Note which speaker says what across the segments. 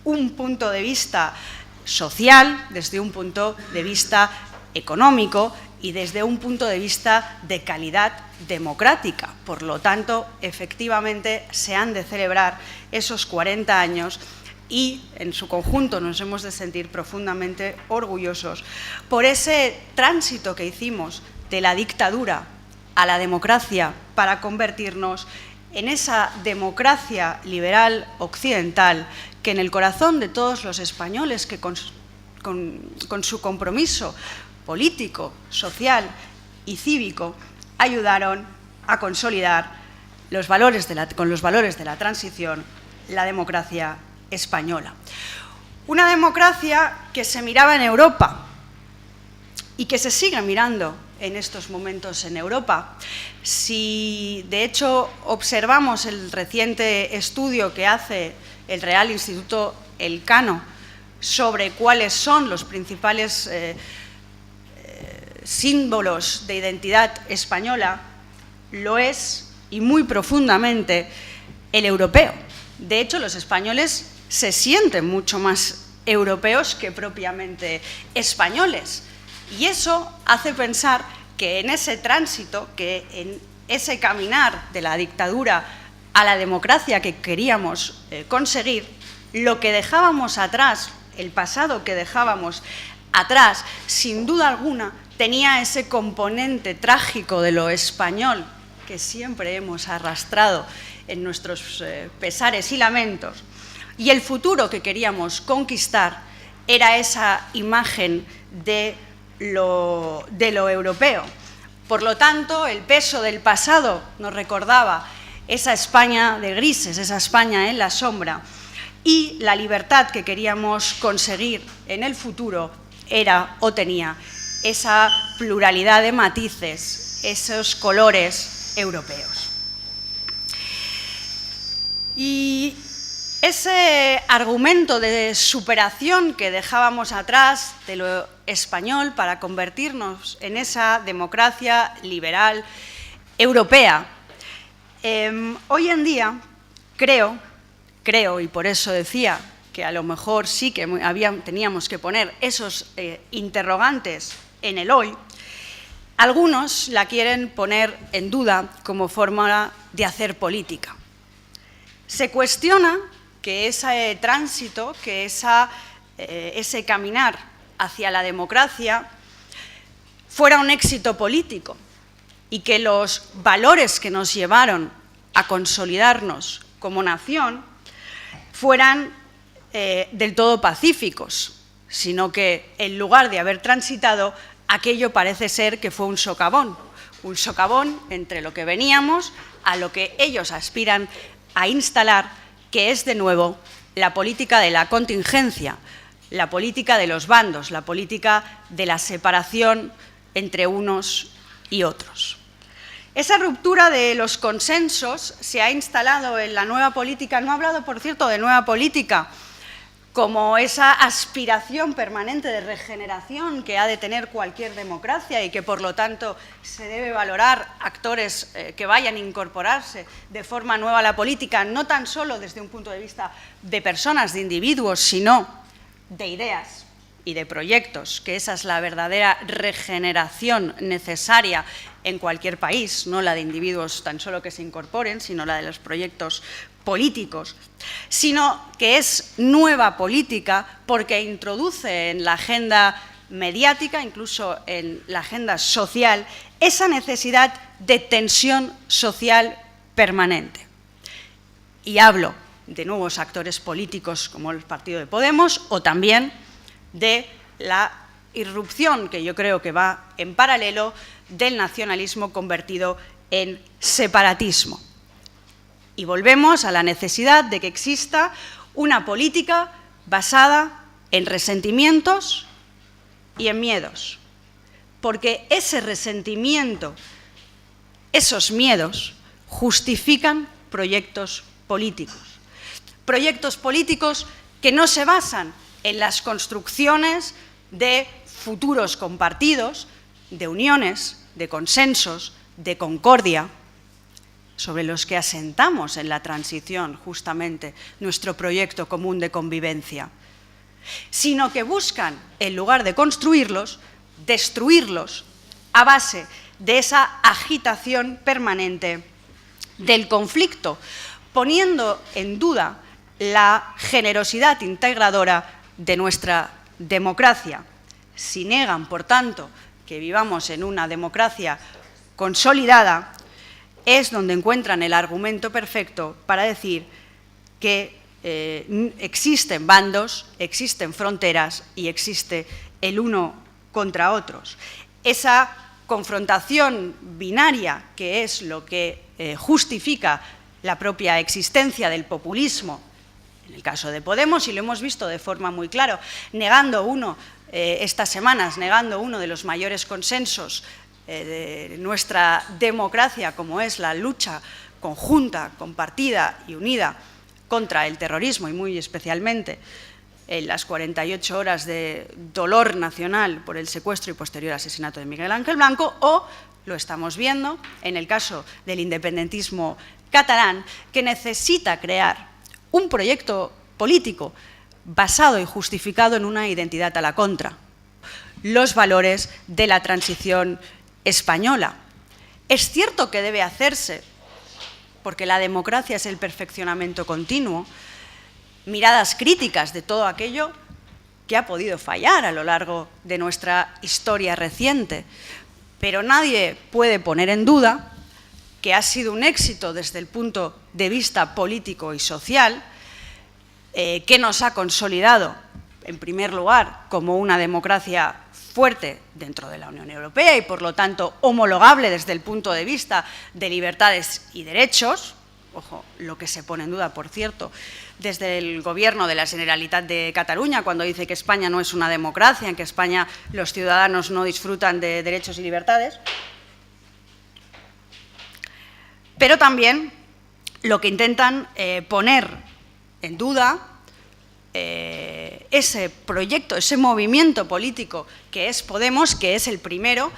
Speaker 1: un punto de vista social, desde un punto de vista económico y desde un punto de vista de calidad democrática. Por lo tanto, efectivamente, se han de celebrar esos 40 años y, en su conjunto, nos hemos de sentir profundamente orgullosos por ese tránsito que hicimos de la dictadura a la democracia para convertirnos en esa democracia liberal occidental que en el corazón de todos los españoles que con su compromiso político, social y cívico ayudaron a consolidar con los valores de la transición la democracia española. Una democracia que se miraba en Europa y que se sigue mirando en estos momentos en Europa. Si, de hecho, observamos el reciente estudio que hace el Real Instituto Elcano sobre cuáles son los principales símbolos de identidad española, lo es, y muy profundamente, el europeo. De hecho, los españoles se sienten mucho más europeos que propiamente españoles. Y eso hace pensar que en ese tránsito, que en ese caminar de la dictadura a la democracia que queríamos conseguir, lo que dejábamos atrás, el pasado que dejábamos atrás, sin duda alguna, tenía ese componente trágico de lo español que siempre hemos arrastrado en nuestros pesares y lamentos. Y el futuro que queríamos conquistar era esa imagen de lo europeo. Por lo tanto, el peso del pasado nos recordaba esa España de grises, esa España en la sombra, y la libertad que queríamos conseguir en el futuro era o tenía esa pluralidad de matices, esos colores europeos. Y ese argumento de superación que dejábamos atrás de lo español para convertirnos en esa democracia liberal europea, hoy en día creo, y por eso decía que a lo mejor sí que teníamos que poner esos interrogantes en el hoy, algunos la quieren poner en duda como forma de hacer política. Se cuestiona que ese tránsito, que ese caminar hacia la democracia fuera un éxito político y que los valores que nos llevaron a consolidarnos como nación fueran del todo pacíficos, sino que en lugar de haber transitado, aquello parece ser que fue un socavón entre lo que veníamos a lo que ellos aspiran a instalar, que es de nuevo la política de la contingencia, la política de los bandos, la política de la separación entre unos y otros. Esa ruptura de los consensos se ha instalado en la nueva política. No he hablado, por cierto, de nueva política como esa aspiración permanente de regeneración que ha de tener cualquier democracia y que, por lo tanto, se debe valorar actores que vayan a incorporarse de forma nueva a la política, no tan solo desde un punto de vista de personas, de individuos, sino de ideas y de proyectos, que esa es la verdadera regeneración necesaria en cualquier país, no la de individuos tan solo que se incorporen, sino la de los proyectos políticos, sino que es nueva política porque introduce en la agenda mediática, incluso en la agenda social, esa necesidad de tensión social permanente. Y hablo de nuevos actores políticos como el Partido de Podemos o también de la irrupción, que yo creo que va en paralelo, del nacionalismo convertido en separatismo. Y volvemos a la necesidad de que exista una política basada en resentimientos y en miedos. Porque ese resentimiento, esos miedos, justifican proyectos políticos. Proyectos políticos que no se basan en las construcciones de futuros compartidos, de uniones, de consensos, de concordia, sobre los que asentamos en la transición justamente nuestro proyecto común de convivencia, sino que buscan, en lugar de construirlos, destruirlos a base de esa agitación permanente del conflicto, poniendo en duda la generosidad integradora de nuestra democracia. Si niegan, por tanto, que vivamos en una democracia consolidada, es donde encuentran el argumento perfecto para decir que existen bandos, existen fronteras y existe el uno contra otros. Esa confrontación binaria, que es lo que justifica la propia existencia del populismo, en el caso de Podemos, y lo hemos visto de forma muy clara, estas semanas, negando uno de los mayores consensos de nuestra democracia, como es la lucha conjunta, compartida y unida contra el terrorismo, y muy especialmente en las 48 horas de dolor nacional por el secuestro y posterior asesinato de Miguel Ángel Blanco, o lo estamos viendo en el caso del independentismo catalán, que necesita crear un proyecto político basado y justificado en una identidad a la contra, los valores de la transición española. Es cierto que debe hacerse, porque la democracia es el perfeccionamiento continuo, miradas críticas de todo aquello que ha podido fallar a lo largo de nuestra historia reciente, pero nadie puede poner en duda que ha sido un éxito desde el punto de vista político y social, que nos ha consolidado, en primer lugar, como una democracia fuerte dentro de la Unión Europea y, por lo tanto, homologable desde el punto de vista de libertades y derechos. Ojo, lo que se pone en duda, por cierto, desde el Gobierno de la Generalitat de Cataluña, cuando dice que España no es una democracia, en que España los ciudadanos no disfrutan de derechos y libertades. Pero también lo que intentan poner en duda ese proyecto, ese movimiento político que es Podemos, que es el primero,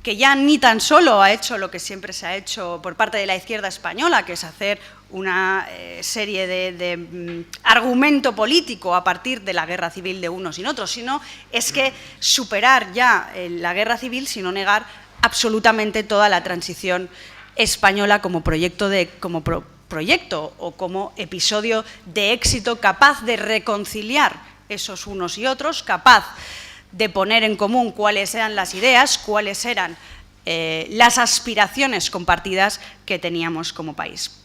Speaker 1: que ya ni tan solo ha hecho lo que siempre se ha hecho por parte de la izquierda española, que es hacer una serie de argumento político a partir de la guerra civil de unos y otros, sino es que superar ya la guerra civil, sino negar absolutamente toda la transición española como proyecto o como episodio de éxito capaz de reconciliar esos unos y otros, capaz de poner en común cuáles eran las ideas, cuáles eran las aspiraciones compartidas que teníamos como país.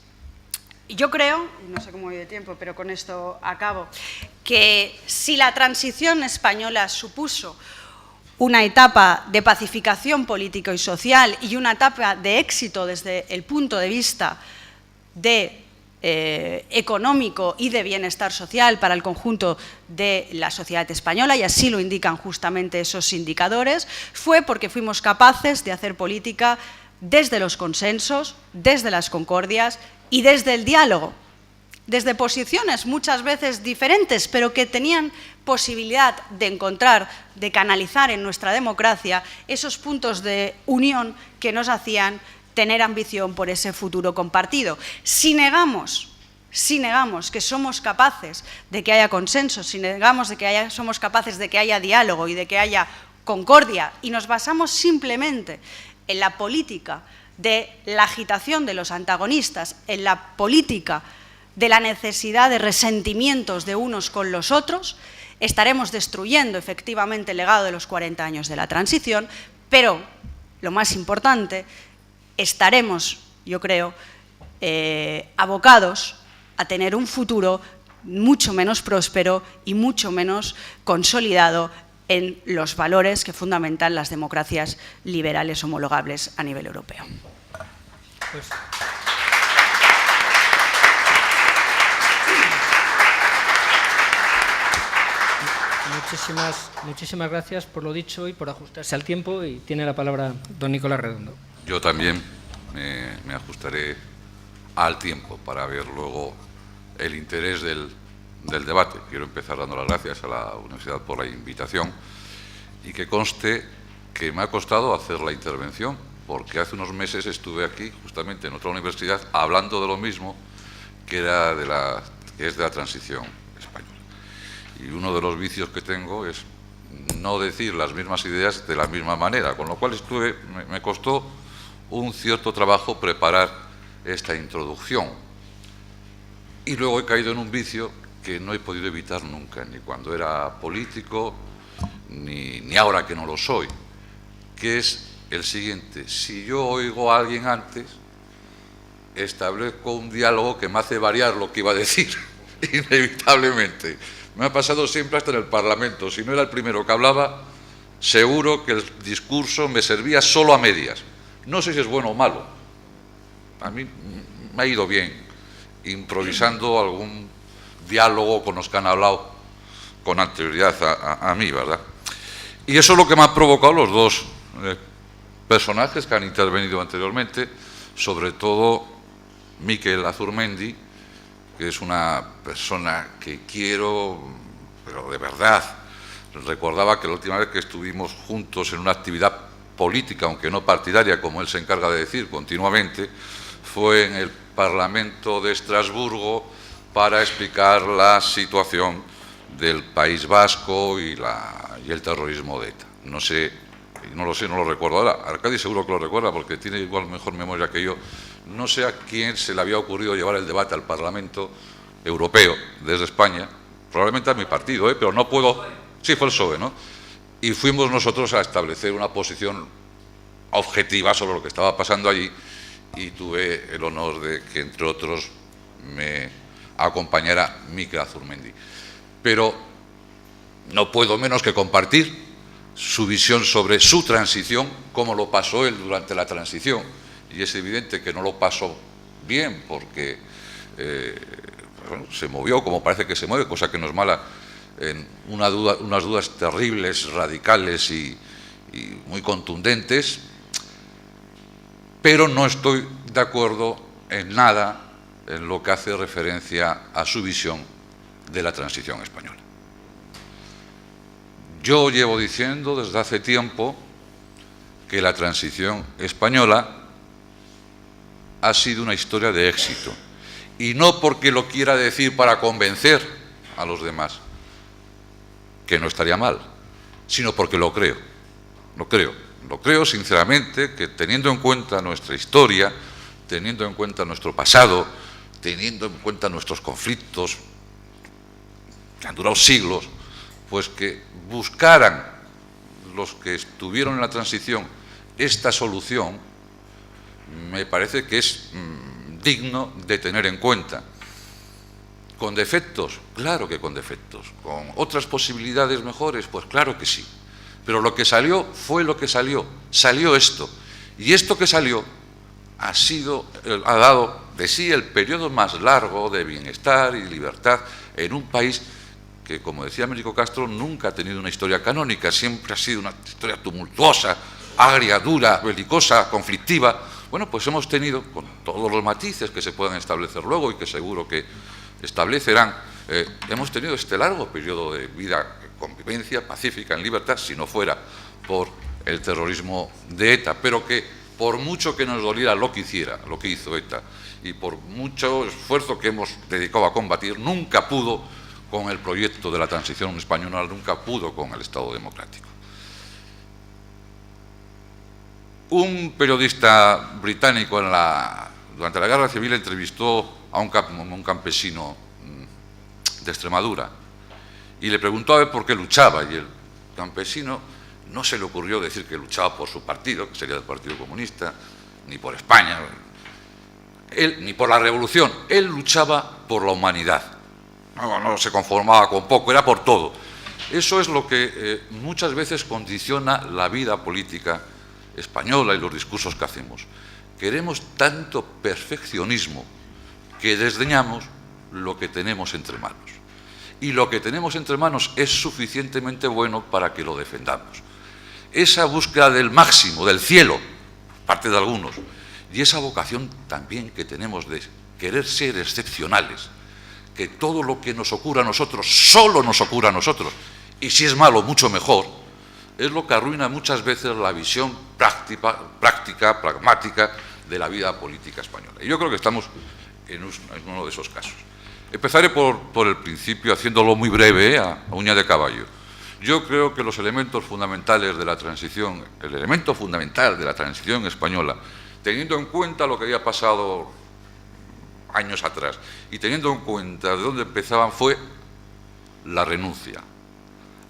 Speaker 1: Y yo creo, no sé cómo voy de tiempo, pero con esto acabo, que si la transición española supuso una etapa de pacificación político y social y una etapa de éxito desde el punto de vista económico y de bienestar social para el conjunto de la sociedad española, y así lo indican justamente esos indicadores, fue porque fuimos capaces de hacer política desde los consensos, desde las concordias y desde el diálogo, desde posiciones muchas veces diferentes, pero que tenían posibilidad de encontrar, de canalizar en nuestra democracia esos puntos de unión que nos hacían tener ambición por ese futuro compartido. Si negamos que somos capaces de que haya consenso, si negamos somos capaces de que haya diálogo y de que haya concordia, y nos basamos simplemente en la política de la agitación de los antagonistas, en la política de la necesidad de resentimientos de unos con los otros, estaremos destruyendo efectivamente el legado de los 40 años de la transición, pero, lo más importante, estaremos, yo creo, abocados a tener un futuro mucho menos próspero y mucho menos consolidado en los valores que fundamentan las democracias liberales homologables a nivel europeo. Pues.
Speaker 2: Muchísimas gracias por lo dicho y por ajustarse al tiempo, y tiene la palabra don Nicolás Redondo.
Speaker 3: Yo también me ajustaré al tiempo para ver luego el interés del debate. Quiero empezar dando las gracias a la Universidad por la invitación y que conste que me ha costado hacer la intervención, porque hace unos meses estuve aquí, justamente en otra universidad, hablando de lo mismo, que es de la transición española. Y uno de los vicios que tengo es no decir las mismas ideas de la misma manera, con lo cual me costó un cierto trabajo preparar esta introducción. Y luego he caído en un vicio que no he podido evitar nunca, ni cuando era político, ni ahora que no lo soy, que es el siguiente: si yo oigo a alguien antes, establezco un diálogo que me hace variar lo que iba a decir, inevitablemente. Me ha pasado siempre hasta en el Parlamento. Si no era el primero que hablaba, seguro que el discurso me servía solo a medias. No sé si es bueno o malo. A mí me ha ido bien, improvisando algún diálogo con los que han hablado con anterioridad a mí, ¿verdad? Y eso es lo que me han provocado los dos personajes que han intervenido anteriormente, sobre todo Mikel Azurmendi, que es una persona que quiero, pero de verdad. Recordaba que la última vez que estuvimos juntos en una actividad política, aunque no partidaria, como él se encarga de decir continuamente, fue en el Parlamento de Estrasburgo para explicar la situación del País Vasco y el terrorismo de ETA. No lo recuerdo ahora. Arcadi seguro que lo recuerda porque tiene igual mejor memoria que yo. No sé a quién se le había ocurrido llevar el debate al Parlamento Europeo desde España, probablemente a mi partido, pero no puedo... Sí, fue el PSOE, ¿no? Y fuimos nosotros a establecer una posición objetiva sobre lo que estaba pasando allí y tuve el honor de que, entre otros, me acompañara Mikel Azurmendi. Pero no puedo menos que compartir su visión sobre su transición, cómo lo pasó él durante la transición. Y es evidente que no lo pasó bien porque bueno, se movió como parece que se mueve, cosa que no es mala, en unas dudas terribles, radicales y muy contundentes, pero no estoy de acuerdo en nada en lo que hace referencia a su visión de la transición española. Yo llevo diciendo desde hace tiempo que la transición española ha sido una historia de éxito, y no porque lo quiera decir para convencer a los demás, que no estaría mal, sino porque lo creo. Lo creo sinceramente, que teniendo en cuenta nuestra historia, teniendo en cuenta nuestro pasado, teniendo en cuenta nuestros conflictos, que han durado siglos, pues que buscaran los que estuvieron en la transición esta solución, me parece que es digno de tener en cuenta. ¿Con defectos? Claro que con defectos. ¿Con otras posibilidades mejores? Pues claro que sí. Pero lo que salió fue lo que salió. Salió esto. Y esto que salió ha dado de sí el periodo más largo de bienestar y libertad en un país que, como decía Américo Castro, nunca ha tenido una historia canónica. Siempre ha sido una historia tumultuosa, agria, dura, belicosa, conflictiva. Bueno, pues hemos tenido, con todos los matices que se puedan establecer luego y que seguro que establecerán, hemos tenido este largo periodo de vida, convivencia pacífica, en libertad, si no fuera por el terrorismo de ETA, pero que por mucho que nos doliera lo que hizo ETA, y por mucho esfuerzo que hemos dedicado a combatir, nunca pudo con el proyecto de la transición española, nunca pudo con el Estado democrático. Un periodista británico durante la Guerra Civil entrevistó a un campesino de Extremadura y le preguntó a ver por qué luchaba, y el campesino no se le ocurrió decir que luchaba por su partido, que sería el Partido Comunista, ni por España, ni por la revolución. Él luchaba por la humanidad, no se conformaba con poco, era por todo. Eso es lo que muchas veces condiciona la vida política española y los discursos que hacemos. Queremos tanto perfeccionismo que desdeñamos lo que tenemos entre manos. Y lo que tenemos entre manos es suficientemente bueno para que lo defendamos. Esa búsqueda del máximo, del cielo, parte de algunos, y esa vocación también que tenemos de querer ser excepcionales, que todo lo que nos ocurra a nosotros, solo nos ocurra a nosotros, y si es malo, mucho mejor, es lo que arruina muchas veces la visión práctica práctica, pragmática de la vida política española. Y yo creo que estamos en uno de esos casos. Empezaré por el principio, haciéndolo muy breve, a uña de caballo. Yo creo que los elementos fundamentales de la transición, el elemento fundamental de la transición española, teniendo en cuenta lo que había pasado años atrás y teniendo en cuenta de dónde empezaban, fue la renuncia.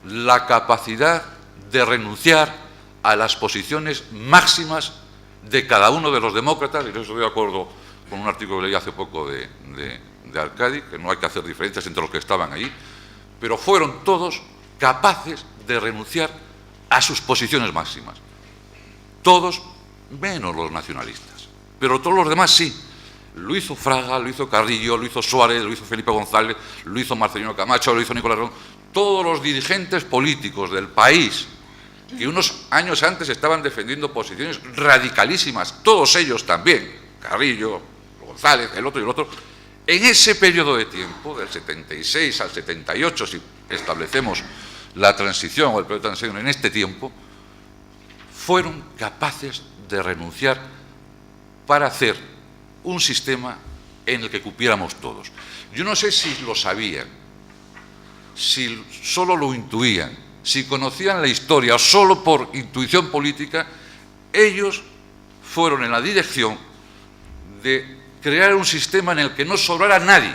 Speaker 3: La capacidad de renunciar a las posiciones máximas de cada uno de los demócratas, y yo estoy de acuerdo con un artículo que leí hace poco de Arcadi, que no hay que hacer diferencias entre los que estaban ahí, pero fueron todos capaces de renunciar a sus posiciones máximas. Todos, menos los nacionalistas, pero todos los demás sí. Lo hizo Fraga, lo hizo Carrillo, lo hizo Suárez, lo hizo Felipe González, lo hizo Marcelino Camacho, lo hizo Nicolás Ron. Todos los dirigentes políticos del país que unos años antes estaban defendiendo posiciones radicalísimas, todos ellos también, Carrillo, González, el otro y el otro, en ese periodo de tiempo, del 76 al 78, si establecemos la transición o el periodo de transición en este tiempo, fueron capaces de renunciar para hacer un sistema en el que cupiéramos todos. Yo no sé si lo sabían, si solo lo intuían, si conocían la historia o solo por intuición política, ellos fueron en la dirección de crear un sistema en el que no sobrara nadie,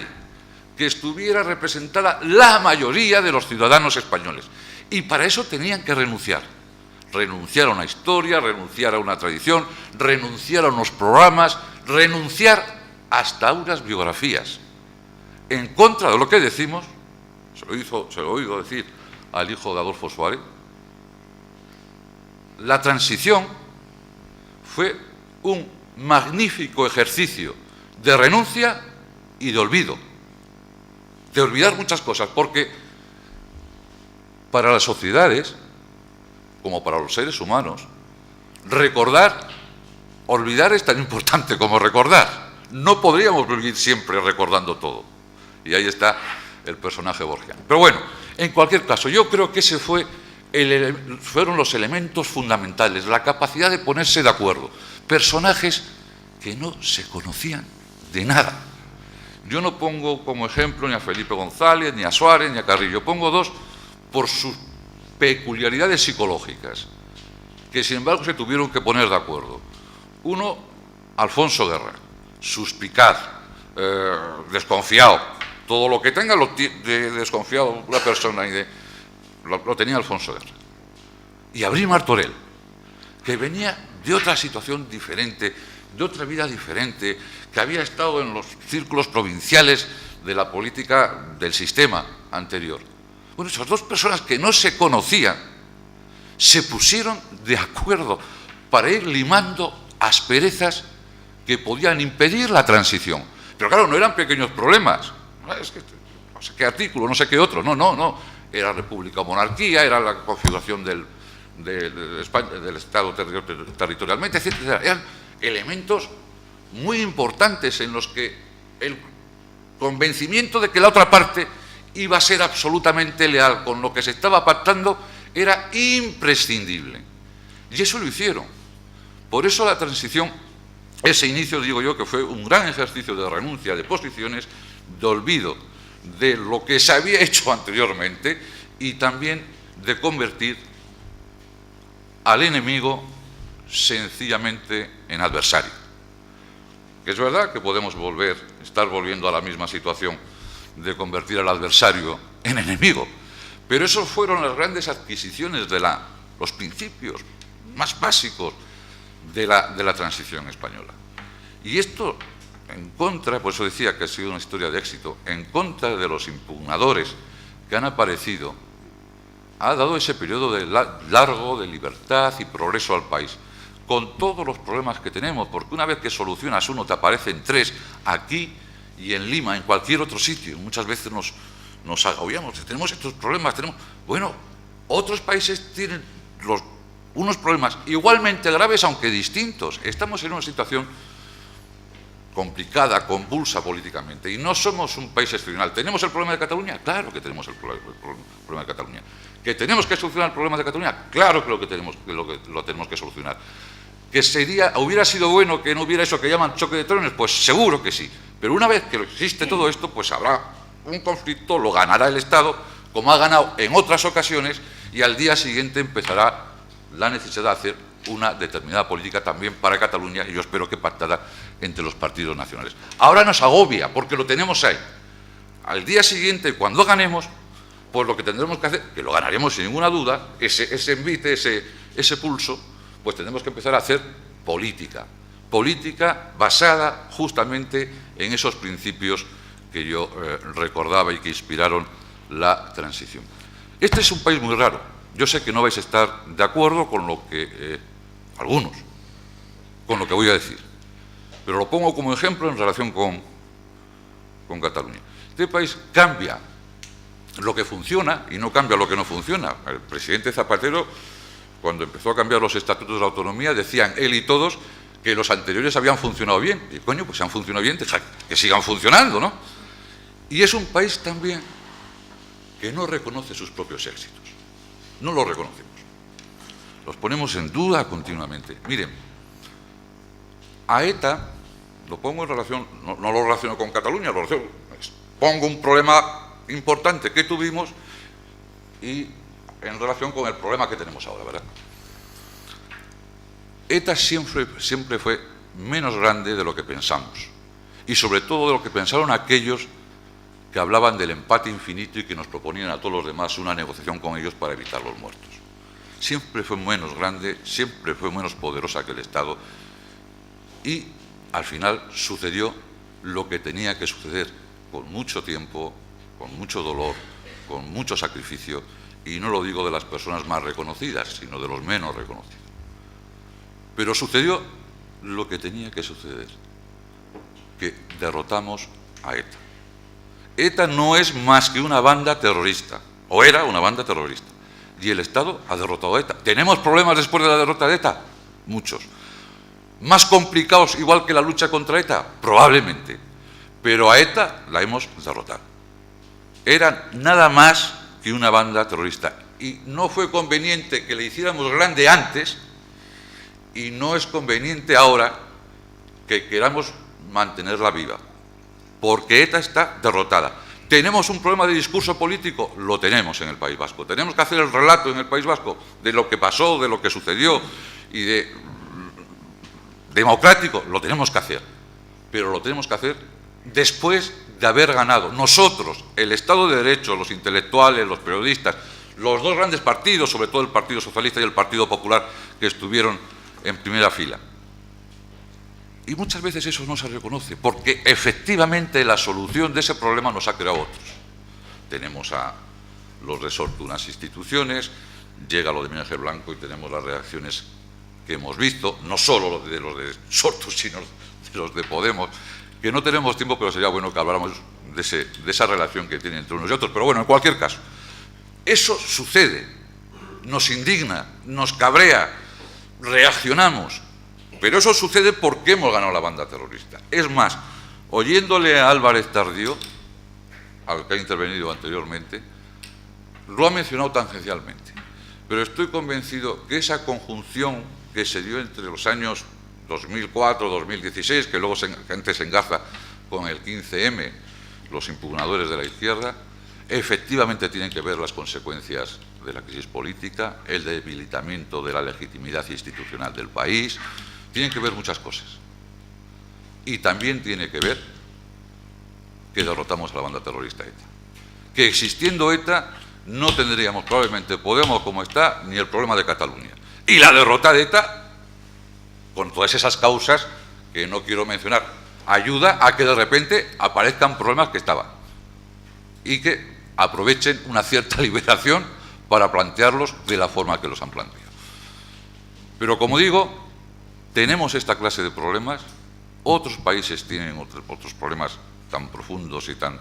Speaker 3: que estuviera representada la mayoría de los ciudadanos españoles. Y para eso tenían que renunciar. Renunciar a una historia, renunciar a una tradición, renunciar a unos programas, renunciar hasta a unas biografías. En contra de lo que decimos, se lo he oído decir al hijo de Adolfo Suárez, la transición fue un magnífico ejercicio de renuncia y de olvido, de olvidar muchas cosas, porque para las sociedades, como para los seres humanos, olvidar es tan importante como recordar. No podríamos vivir siempre recordando todo. Y ahí está el personaje borgiano. Pero bueno, en cualquier caso, yo creo que ese fueron los elementos fundamentales, la capacidad de ponerse de acuerdo. Personajes que no se conocían de nada. Yo no pongo como ejemplo ni a Felipe González, ni a Suárez, ni a Carrillo. Pongo dos por sus peculiaridades psicológicas, que sin embargo se tuvieron que poner de acuerdo. Uno, Alfonso Guerra, suspicaz, desconfiado. Todo lo que tenga de desconfiado una persona lo tenía Alfonso Guerra. Y Abril Martorell, que venía de otra situación diferente, de otra vida diferente, que había estado en los círculos provinciales de la política del sistema anterior. Bueno, esas dos personas que no se conocían se pusieron de acuerdo para ir limando asperezas que podían impedir la transición. Pero claro, no eran pequeños problemas. Es que no sé qué artículo, no sé qué otro. No. Era república o monarquía, era la configuración del Estado territorialmente, etc. Eran elementos muy importantes en los que el convencimiento de que la otra parte iba a ser absolutamente leal con lo que se estaba pactando era imprescindible. Y eso lo hicieron. Por eso la transición, ese inicio, digo yo, que fue un gran ejercicio de renuncia de posiciones, de olvido de lo que se había hecho anteriormente y también de convertir al enemigo sencillamente en adversario. Que es verdad que podemos estar volviendo a la misma situación de convertir al adversario en enemigo, pero esos fueron las grandes adquisiciones los principios más básicos de la transición española. Y esto, en contra, por eso decía que ha sido una historia de éxito, en contra de los impugnadores que han aparecido, ha dado ese periodo largo de libertad y progreso al país, con todos los problemas que tenemos, porque una vez que solucionas uno te aparecen tres, aquí y en Lima, en cualquier otro sitio. Muchas veces nos agobiamos, tenemos estos problemas, bueno, otros países tienen unos problemas igualmente graves, aunque distintos. Estamos en una situación complicada, convulsa políticamente, y no somos un país excepcional. ¿Tenemos el problema de Cataluña? Claro que tenemos el problema de Cataluña. ¿Que tenemos que solucionar el problema de Cataluña? Claro que lo tenemos que solucionar. ¿Que hubiera sido bueno que no hubiera eso que llaman choque de trenes? Pues seguro que sí. Pero una vez que existe todo esto, pues habrá un conflicto, lo ganará el Estado, como ha ganado en otras ocasiones, y al día siguiente empezará la necesidad de hacer una determinada política también para Cataluña, y yo espero que pactada entre los partidos nacionales. Ahora nos agobia, porque lo tenemos ahí. Al día siguiente, cuando ganemos, pues lo que tendremos que hacer, que lo ganaremos sin ninguna duda, ese envite, ese pulso, pues tendremos que empezar a hacer política basada justamente en esos principios que yo recordaba y que inspiraron la transición. Este es un país muy raro. Yo sé que no vais a estar de acuerdo con lo que, algunos, con lo que voy a decir, pero lo pongo como ejemplo en relación con Cataluña. Este país cambia lo que funciona y no cambia lo que no funciona. El presidente Zapatero, cuando empezó a cambiar los estatutos de la autonomía, decían él y todos que los anteriores habían funcionado bien. Y coño, pues si han funcionado bien, deja que sigan funcionando, ¿no? Y es un país también que no reconoce sus propios éxitos. No los reconocemos. Los ponemos en duda continuamente. Miren, a ETA, lo pongo en relación, no lo relaciono con Cataluña, pongo un problema importante que tuvimos y en relación con el problema que tenemos ahora, ¿verdad? ETA siempre fue menos grande de lo que pensamos, y sobre todo de lo que pensaron aquellos que hablaban del empate infinito y que nos proponían a todos los demás una negociación con ellos para evitar los muertos. Siempre fue menos grande, siempre fue menos poderosa que el Estado, y al final sucedió lo que tenía que suceder, con mucho tiempo, con mucho dolor, con mucho sacrificio, y no lo digo de las personas más reconocidas, sino de los menos reconocidos. Pero sucedió lo que tenía que suceder, que derrotamos a ETA. ETA no es más que una banda terrorista, o era una banda terrorista, y el Estado ha derrotado a ETA. ¿Tenemos problemas después de la derrota de ETA? Muchos. ¿Más complicados igual que la lucha contra ETA? Probablemente. Pero a ETA la hemos derrotado. Era nada más que una banda terrorista. Y no fue conveniente que le hiciéramos grande antes, y no es conveniente ahora que queramos mantenerla viva, porque ETA está derrotada. ¿Tenemos un problema de discurso político? Lo tenemos en el País Vasco. ¿Tenemos que hacer el relato en el País Vasco de lo que pasó, de lo que sucedió y de democrático? Lo tenemos que hacer, pero lo tenemos que hacer después de haber ganado nosotros, el Estado de Derecho, los intelectuales, los periodistas, los dos grandes partidos, sobre todo el Partido Socialista y el Partido Popular, que estuvieron en primera fila. Y muchas veces eso no se reconoce, porque efectivamente la solución de ese problema nos ha creado otros. Tenemos a los resortes de unas instituciones, llega lo de Miguel Ángel Blanco y tenemos las reacciones que hemos visto, no solo de los de Sortu, sino de los de Podemos, que no tenemos tiempo, pero sería bueno que habláramos de esa relación que tiene entre unos y otros. Pero bueno, en cualquier caso, eso sucede, nos indigna, nos cabrea, reaccionamos, pero eso sucede porque hemos ganado la banda terrorista. Es más, oyéndole a Álvarez Tardío, al que ha intervenido anteriormente, lo ha mencionado tangencialmente, pero estoy convencido que esa conjunción que se dio entre los años 2004-2016, que luego antes se engarza con el 15M, los impugnadores de la izquierda, efectivamente tienen que ver las consecuencias de la crisis política, el debilitamiento de la legitimidad institucional del país, tienen que ver muchas cosas. Y también tiene que ver que derrotamos a la banda terrorista ETA. Que existiendo ETA no tendríamos probablemente Podemos como está, ni el problema de Cataluña. Y la derrota de ETA, con todas esas causas que no quiero mencionar, ayuda a que de repente aparezcan problemas que estaban y que aprovechen una cierta liberación para plantearlos de la forma que los han planteado. Pero como digo, tenemos esta clase de problemas, otros países tienen otros problemas tan profundos y tan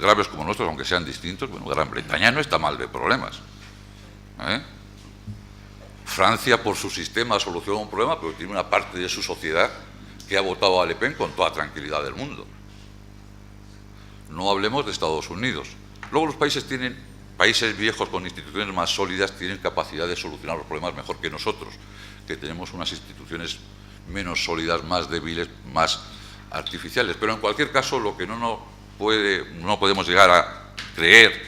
Speaker 3: graves como nuestros, aunque sean distintos. Bueno, Gran Bretaña no está mal de problemas. Francia, por su sistema, soluciona un problema, pero tiene una parte de su sociedad que ha votado a Le Pen con toda tranquilidad del mundo. No hablemos de Estados Unidos. Luego los países tienen países viejos con instituciones más sólidas tienen capacidad de solucionar los problemas mejor que nosotros, que tenemos unas instituciones menos sólidas, más débiles, más artificiales. Pero en cualquier caso, lo que no podemos llegar a creer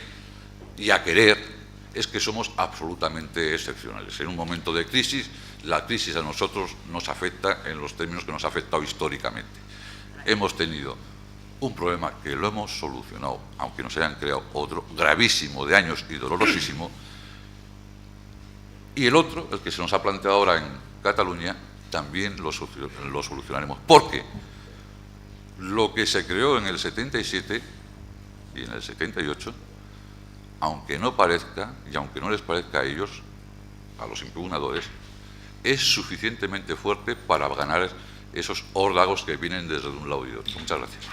Speaker 3: y a querer es que somos absolutamente excepcionales. En un momento de crisis, la crisis a nosotros nos afecta en los términos que nos ha afectado históricamente. Hemos tenido un problema que lo hemos solucionado, aunque nos hayan creado otro gravísimo de años y dolorosísimo, y el otro, el que se nos ha planteado ahora en Cataluña, también lo solucionaremos. Porque lo que se creó en el 77 y en el 78, aunque no parezca, y aunque no les parezca a ellos, a los impugnadores, es suficientemente fuerte para ganar esos órdagos que vienen desde un lado y otro. Muchas gracias.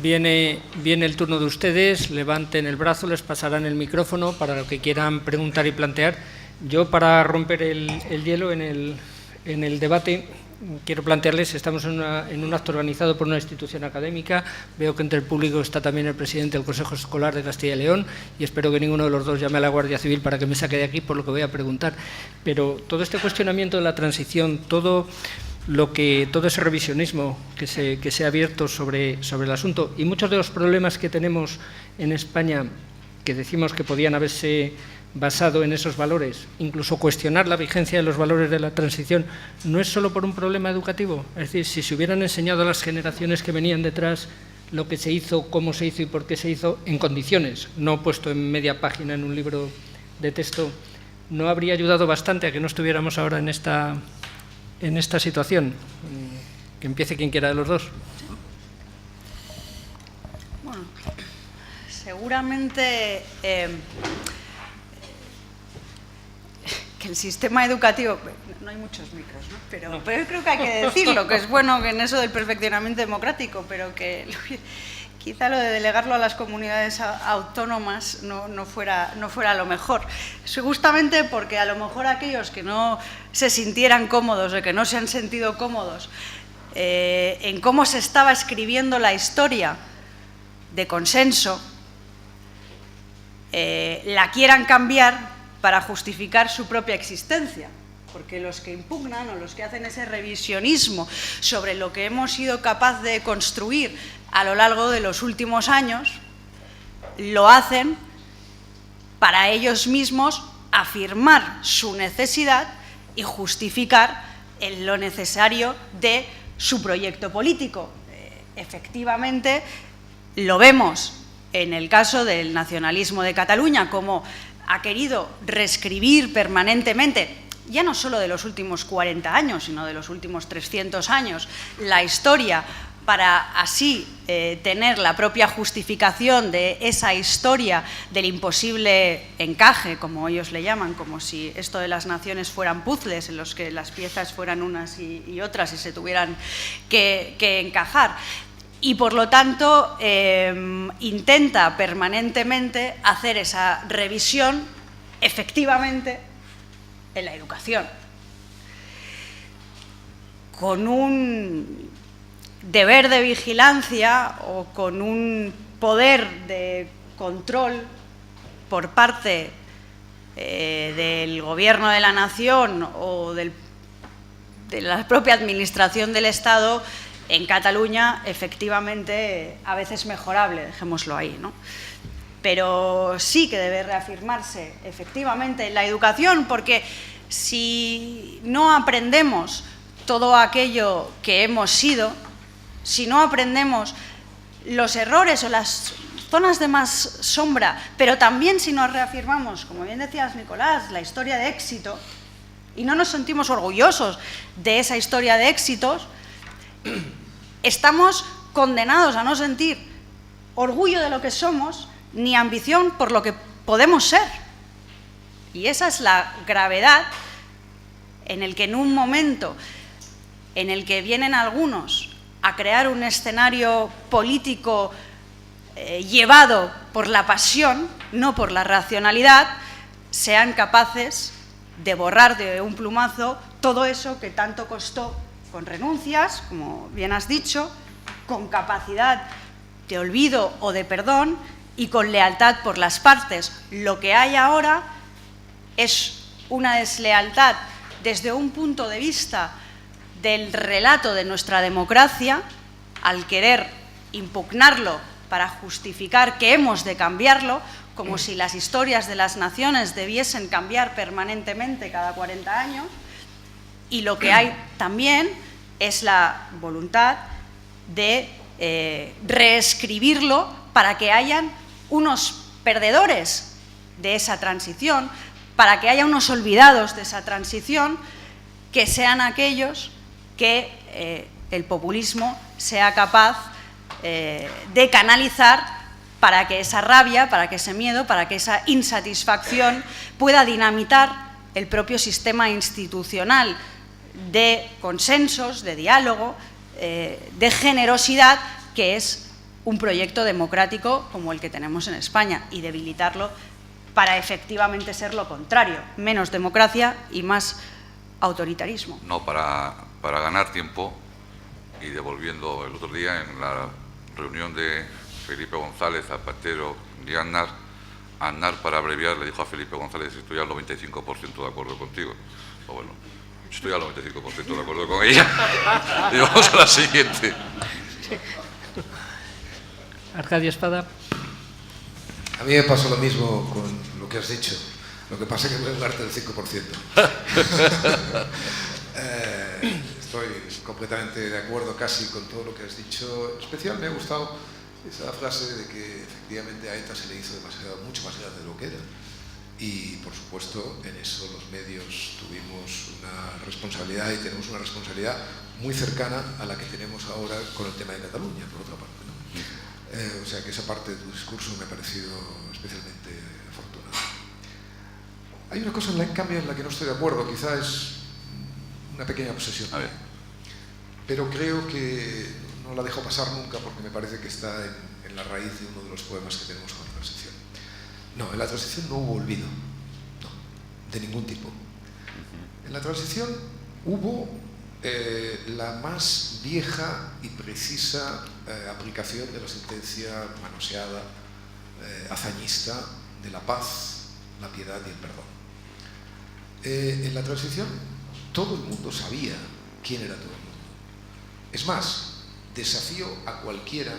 Speaker 2: Viene el turno de ustedes, levanten el brazo, les pasarán el micrófono para lo que quieran preguntar y plantear. Yo, para romper el hielo en el debate, quiero plantearles, estamos en un acto organizado por una institución académica, veo que entre el público está también el presidente del Consejo Escolar de Castilla y León, y espero que ninguno de los dos llame a la Guardia Civil para que me saque de aquí por lo que voy a preguntar. Pero todo este cuestionamiento de la transición, todo ese revisionismo que se ha abierto sobre el asunto, y muchos de los problemas que tenemos en España, que decimos que podían haberse basado en esos valores, incluso cuestionar la vigencia de los valores de la transición, no es solo por un problema educativo. Es decir, si se hubieran enseñado a las generaciones que venían detrás lo que se hizo, cómo se hizo y por qué se hizo, en condiciones, no puesto en media página en un libro de texto, no habría ayudado bastante a que no estuviéramos ahora en esta situación. Que empiece quien quiera de los dos.
Speaker 1: Bueno, seguramente que el sistema educativo, no hay muchos micros, ¿no? Pero creo que hay que decirlo, que es bueno que en eso del perfeccionamiento democrático, pero que quizá lo de delegarlo a las comunidades autónomas no fuera lo mejor. Justamente porque a lo mejor aquellos que no se sintieran cómodos o que no se han sentido cómodos en cómo se estaba escribiendo la historia de consenso, la quieran cambiar para justificar su propia existencia. Porque los que impugnan o los que hacen ese revisionismo sobre lo que hemos sido capaces de construir a lo largo de los últimos años, lo hacen para ellos mismos afirmar su necesidad y justificar lo necesario de su proyecto político. Efectivamente, lo vemos en el caso del nacionalismo de Cataluña, como ha querido reescribir permanentemente, ya no solo de los últimos 40 años, sino de los últimos 300 años, la historia, para así tener la propia justificación de esa historia del imposible encaje, como ellos le llaman, como si esto de las naciones fueran puzzles en los que las piezas fueran unas y otras y se tuvieran que encajar. Y, por lo tanto, intenta permanentemente hacer esa revisión, efectivamente, en la educación, con un deber de vigilancia o con un poder de control por parte del Gobierno de la Nación o de la propia Administración del Estado en Cataluña, efectivamente, a veces mejorable, dejémoslo ahí, ¿no? Pero sí que debe reafirmarse, efectivamente, la educación, porque si no aprendemos todo aquello que hemos sido, si no aprendemos los errores o las zonas de más sombra, pero también si nos reafirmamos, como bien decías, Nicolás, la historia de éxito, y no nos sentimos orgullosos de esa historia de éxitos, estamos condenados a no sentir orgullo de lo que somos ni ambición por lo que podemos ser. Y esa es la gravedad en el que en un momento en el que vienen algunos a crear un escenario político llevado por la pasión, no por la racionalidad, sean capaces de borrar de un plumazo todo eso que tanto costó, con renuncias, como bien has dicho, con capacidad de olvido o de perdón y con lealtad por las partes. Lo que hay ahora es una deslealtad desde un punto de vista del relato de nuestra democracia, al querer impugnarlo para justificar que hemos de cambiarlo, como si las historias de las naciones debiesen cambiar permanentemente cada 40 años, y lo que hay también es la voluntad de reescribirlo para que hayan unos perdedores de esa transición, para que haya unos olvidados de esa transición, que sean aquellos que el populismo sea capaz de canalizar para que esa rabia, para que ese miedo, para que esa insatisfacción pueda dinamitar el propio sistema institucional de consensos, de diálogo, de generosidad, que es un proyecto democrático como el que tenemos en España, y debilitarlo para efectivamente ser lo contrario, menos democracia y más autoritarismo.
Speaker 3: No, para ganar tiempo, y devolviendo el otro día en la reunión de Felipe González, Zapatero y Aznar, para abreviar, le dijo a Felipe González: estoy al 95% de acuerdo contigo. O bueno, estoy al 95% de acuerdo con ella. Y vamos a la siguiente.
Speaker 2: Arcadio Espada.
Speaker 4: A mí me pasó lo mismo con lo que has dicho. Lo que pasa es que voy a hablarte del 5%. Estoy completamente de acuerdo casi con todo lo que has dicho. En especial me ha gustado esa frase de que efectivamente a ETA se le hizo mucho más grande de lo que era. Y por supuesto en eso los medios tuvimos una responsabilidad, y tenemos una responsabilidad muy cercana a la que tenemos ahora con el tema de Cataluña, por otra parte, ¿no? O sea que esa parte de tu discurso me ha parecido especialmente afortunada. Hay una cosa en cambio en la que no estoy de acuerdo, quizás es una pequeña obsesión, pero creo que no la dejo pasar nunca, porque me parece que está en la raíz de uno de los poemas que tenemos con la transición. No, en la transición no hubo olvido, no, de ningún tipo. En la transición hubo la más vieja y precisa aplicación de la sentencia manoseada, hazañista, de la paz, la piedad y el perdón. En la transición todo el mundo sabía quién era todo el mundo. Es más, desafío a cualquiera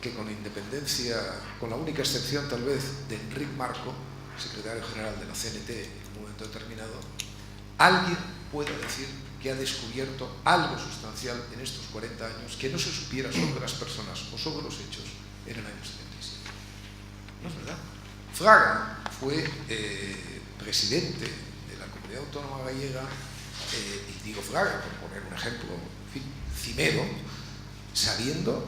Speaker 4: que con independencia, con la única excepción tal vez de Enric Marco, secretario general de la CNT en un momento determinado, alguien pueda decir que ha descubierto algo sustancial en estos 40 años que no se supiera sobre las personas o sobre los hechos en el año 77. No es verdad. Fraga fue presidente de la Comunidad Autónoma Gallega, y digo Fraga por poner un ejemplo, en fin, cimero, sabiendo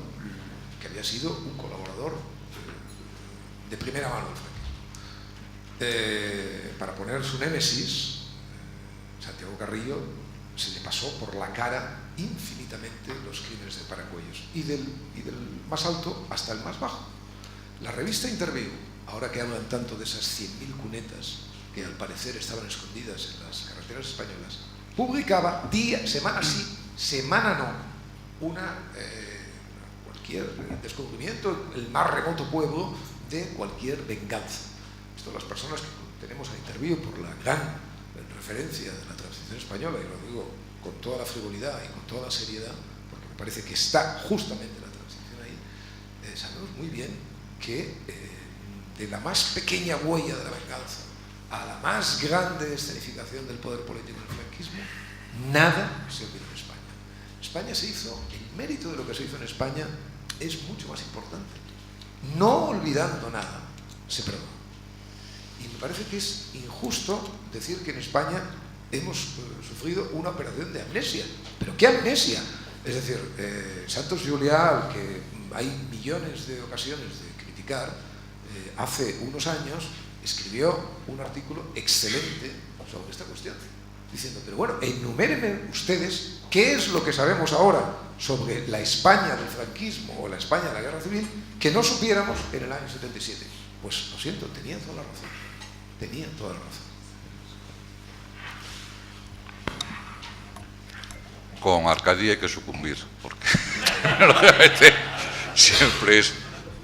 Speaker 4: que había sido un colaborador de primera mano del franquismo. Para poner su némesis, Santiago Carrillo se le pasó por la cara infinitamente los crímenes de Paracuellos, y del más alto hasta el más bajo. La revista Interview, ahora que hablan tanto de esas 100.000 cunetas que al parecer estaban escondidas en las carreteras españolas, publicaba semana sí, semana no, cualquier descubrimiento, el más remoto pueblo, de cualquier venganza. Esto, las personas que tenemos a Interview por la gran referencia de la transición española, y lo digo con toda la frivolidad y con toda la seriedad, porque me parece que está justamente la transición ahí, sabemos muy bien que de la más pequeña huella de la venganza a la más grande escenificación del poder político del franquismo, nada se olvidó en España. España se hizo, el mérito de lo que se hizo en España es mucho más importante. No olvidando nada, se perdona. Y me parece que es injusto decir que en España hemos sufrido una operación de amnesia. ¿Pero qué amnesia? Es decir, Santos Julià, al que hay millones de ocasiones de criticar, hace unos años escribió un artículo excelente sobre esta cuestión, diciendo, pero bueno, enumérenme ustedes qué es lo que sabemos ahora sobre la España del franquismo o la España de la Guerra Civil que no supiéramos en el año 77. Pues lo siento, tenían toda la razón. Tenían toda la razón.
Speaker 3: con Arcadia hay que sucumbir, porque realmente siempre es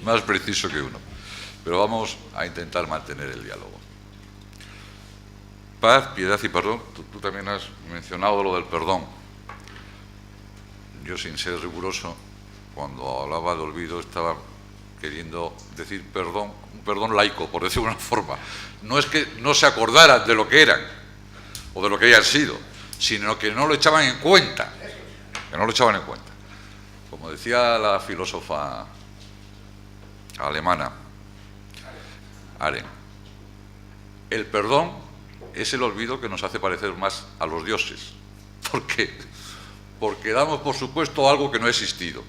Speaker 3: más preciso que uno. Pero vamos a intentar mantener el diálogo. Paz, piedad y perdón. Tú también has mencionado lo del perdón. Yo, sin ser riguroso, cuando hablaba de olvido estaba queriendo decir perdón, un perdón laico, por decirlo de una forma. No es que no se acordaran de lo que eran o de lo que hayan sido, sino que no lo echaban en cuenta. Que no lo echaban en cuenta. Como decía la filósofa alemana, Arendt, el perdón es el olvido que nos hace parecer más a los dioses. ¿Por qué? Porque damos por supuesto algo que no ha existido.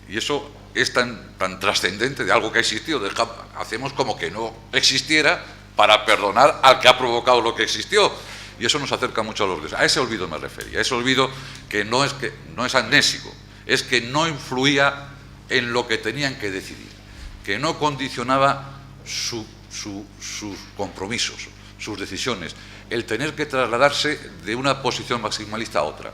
Speaker 3: Y eso es tan trascendente de algo que ha existido. Hacemos como que no existiera para perdonar al que ha provocado lo que existió. Y eso nos acerca mucho a los dioses. A ese olvido me refería. A ese olvido que no es amnésico, es que no influía en lo que tenían que decidir, que no condicionaba sus compromisos, sus decisiones, el tener que trasladarse de una posición maximalista a otra.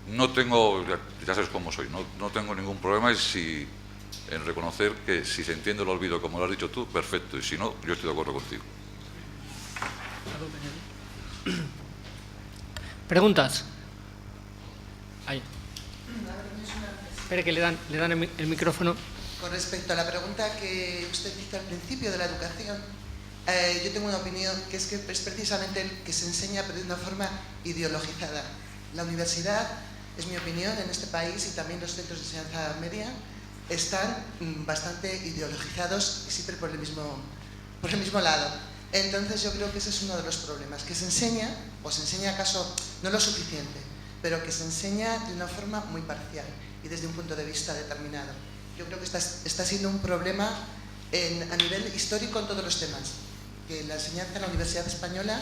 Speaker 3: No tengo, ya sabes cómo soy, no tengo ningún problema en reconocer que si se entiende el olvido como lo has dicho tú, perfecto, y si no, yo estoy de acuerdo contigo.
Speaker 2: ¿Preguntas? Ahí. Espere que le dan el micrófono.
Speaker 5: Con respecto a la pregunta que usted hizo al principio de la educación, yo tengo una opinión que es precisamente el que se enseña pero de una forma ideologizada. La universidad, es mi opinión, en este país y también los centros de enseñanza media están bastante ideologizados y siempre por el mismo lado. Entonces yo creo que ese es uno de los problemas, que se enseña, o se enseña acaso no lo suficiente, pero que se enseña de una forma muy parcial y desde un punto de vista determinado. Yo creo que está siendo un problema a nivel histórico en todos los temas, que la enseñanza en la Universidad Española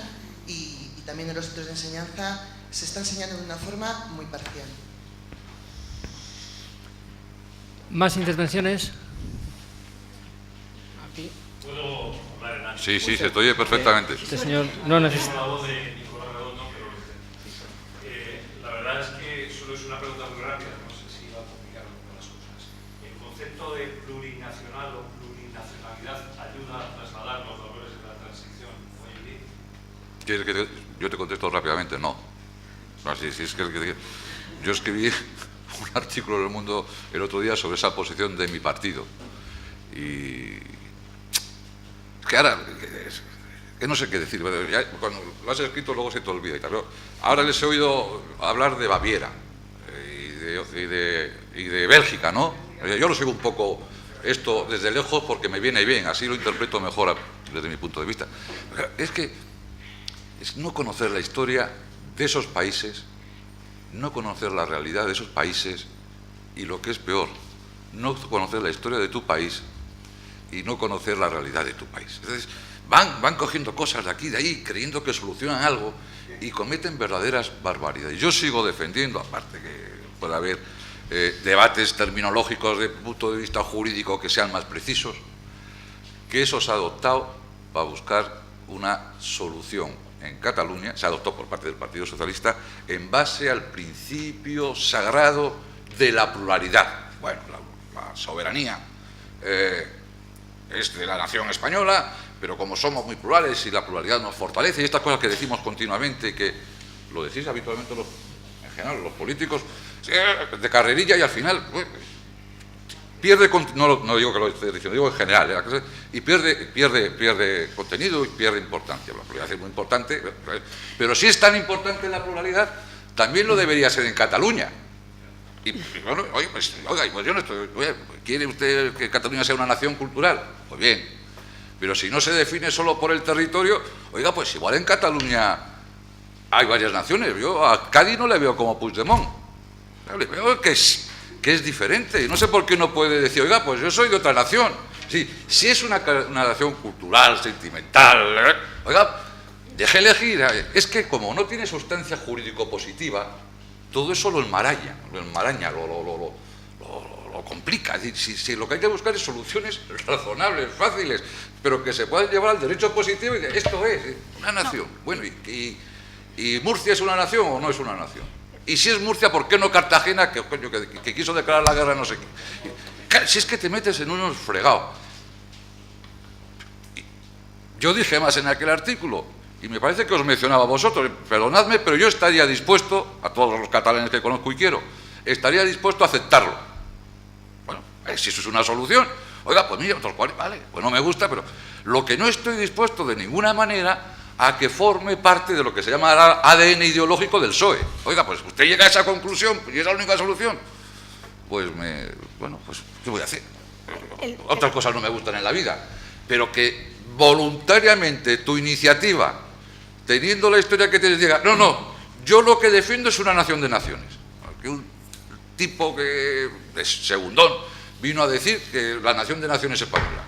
Speaker 5: y también en los centros de enseñanza se está enseñando de una forma muy parcial.
Speaker 2: ¿Más intervenciones? Aquí.
Speaker 6: ¿Puedo hablar en alto?
Speaker 3: Sí, se te oye perfectamente.
Speaker 2: Este señor no necesita.
Speaker 6: La voz de Nicolás Redondo, pero la verdad es que solo es una pregunta muy rápida, no sé si va a complicar las cosas. ¿El concepto de plurinacional o plurinacionalidad ayuda a trasladar los valores de la transición hoy en día?
Speaker 3: ¿Quieres que yo te contesto rápidamente? No. Yo escribí un artículo en El Mundo el otro día sobre esa posición de mi partido. Y que ahora, que no sé qué decir, cuando lo has escrito luego se te olvida y tal. Pero ahora les he oído hablar de Baviera y de Bélgica, ¿no? Yo lo sigo un poco esto desde lejos porque me viene bien, así lo interpreto mejor desde mi punto de vista. Es que es no conocer la historia de esos países, no conocer la realidad de esos países y lo que es peor, no conocer la historia de tu país y no conocer la realidad de tu país. Entonces, van cogiendo cosas de aquí y de ahí, creyendo que solucionan algo y cometen verdaderas barbaridades. Yo sigo defendiendo, aparte que puede haber debates terminológicos de punto de vista jurídico que sean más precisos, que eso se ha adoptado para buscar una solución en Cataluña, se adoptó por parte del Partido Socialista en base al principio sagrado de la pluralidad. Bueno, la soberanía es de la nación española, pero como somos muy plurales y la pluralidad nos fortalece, y estas cosas que decimos continuamente, que lo decís habitualmente en general los políticos, de carrerilla y al final pierde, no digo que lo esté diciendo, digo en general, y pierde contenido y pierde importancia. La pluralidad es muy importante, pero si es tan importante la pluralidad, también lo debería ser en Cataluña. Y bueno, oiga, pues yo no estoy, ¿quiere usted que Cataluña sea una nación cultural? Pues bien, pero si no se define solo por el territorio, oiga, pues igual en Cataluña hay varias naciones. Yo a Cádiz no le veo como Puigdemont, le veo que es diferente, y no sé por qué no puede decir, oiga, pues yo soy de otra nación. Si es una nación cultural, sentimental, oiga, deje elegir. Es que como no tiene sustancia jurídico-positiva, todo eso lo enmaraña, lo complica. Es decir, si lo que hay que buscar es soluciones razonables, fáciles, pero que se puedan llevar al derecho positivo y de, esto es una nación. No. Bueno, ¿Y Murcia es una nación o no es una nación? Y si es Murcia, ¿por qué no Cartagena, que quiso declarar la guerra a no sé quién? Si es que te metes en unos fregados. Yo dije más en aquel artículo, y me parece que os mencionaba a vosotros, perdonadme, pero yo estaría dispuesto, a todos los catalanes que conozco y quiero, estaría dispuesto a aceptarlo. Bueno, si eso es una solución, oiga, pues mira, vale, pues no me gusta, pero lo que no estoy dispuesto de ninguna manera a que forme parte de lo que se llama ADN ideológico del PSOE. Oiga, pues usted llega a esa conclusión y es la única solución. Pues bueno, pues ¿qué voy a hacer? Otras cosas no me gustan en la vida, pero que voluntariamente tu iniciativa, teniendo la historia que te diga, no, yo lo que defiendo es una nación de naciones. Que un tipo que es segundón vino a decir que la nación de naciones es española.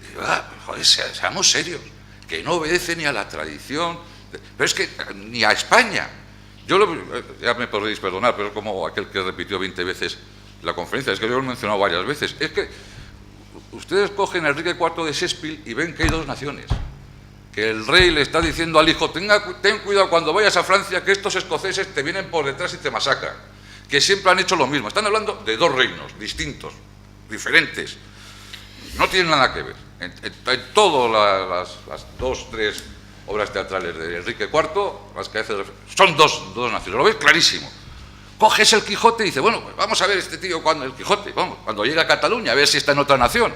Speaker 3: Y digo, joder, seamos serios, que no obedece ni a la tradición, pero es que ni a España. Ya me podréis perdonar, pero es como aquel que repitió 20 veces la conferencia, es que yo lo he mencionado varias veces, es que ustedes cogen a Enrique IV de Shakespeare y ven que hay dos naciones, que el rey le está diciendo al hijo, ten cuidado cuando vayas a Francia, que estos escoceses te vienen por detrás y te masacran, que siempre han hecho lo mismo. Están hablando de dos reinos distintos, diferentes, no tienen nada que ver. En todas las 2, 3 obras teatrales de Enrique IV, las que hace son dos naciones, lo ves clarísimo. Coges el Quijote y dices, bueno, pues vamos a ver este tío cuando llega a Cataluña, a ver si está en otra nación.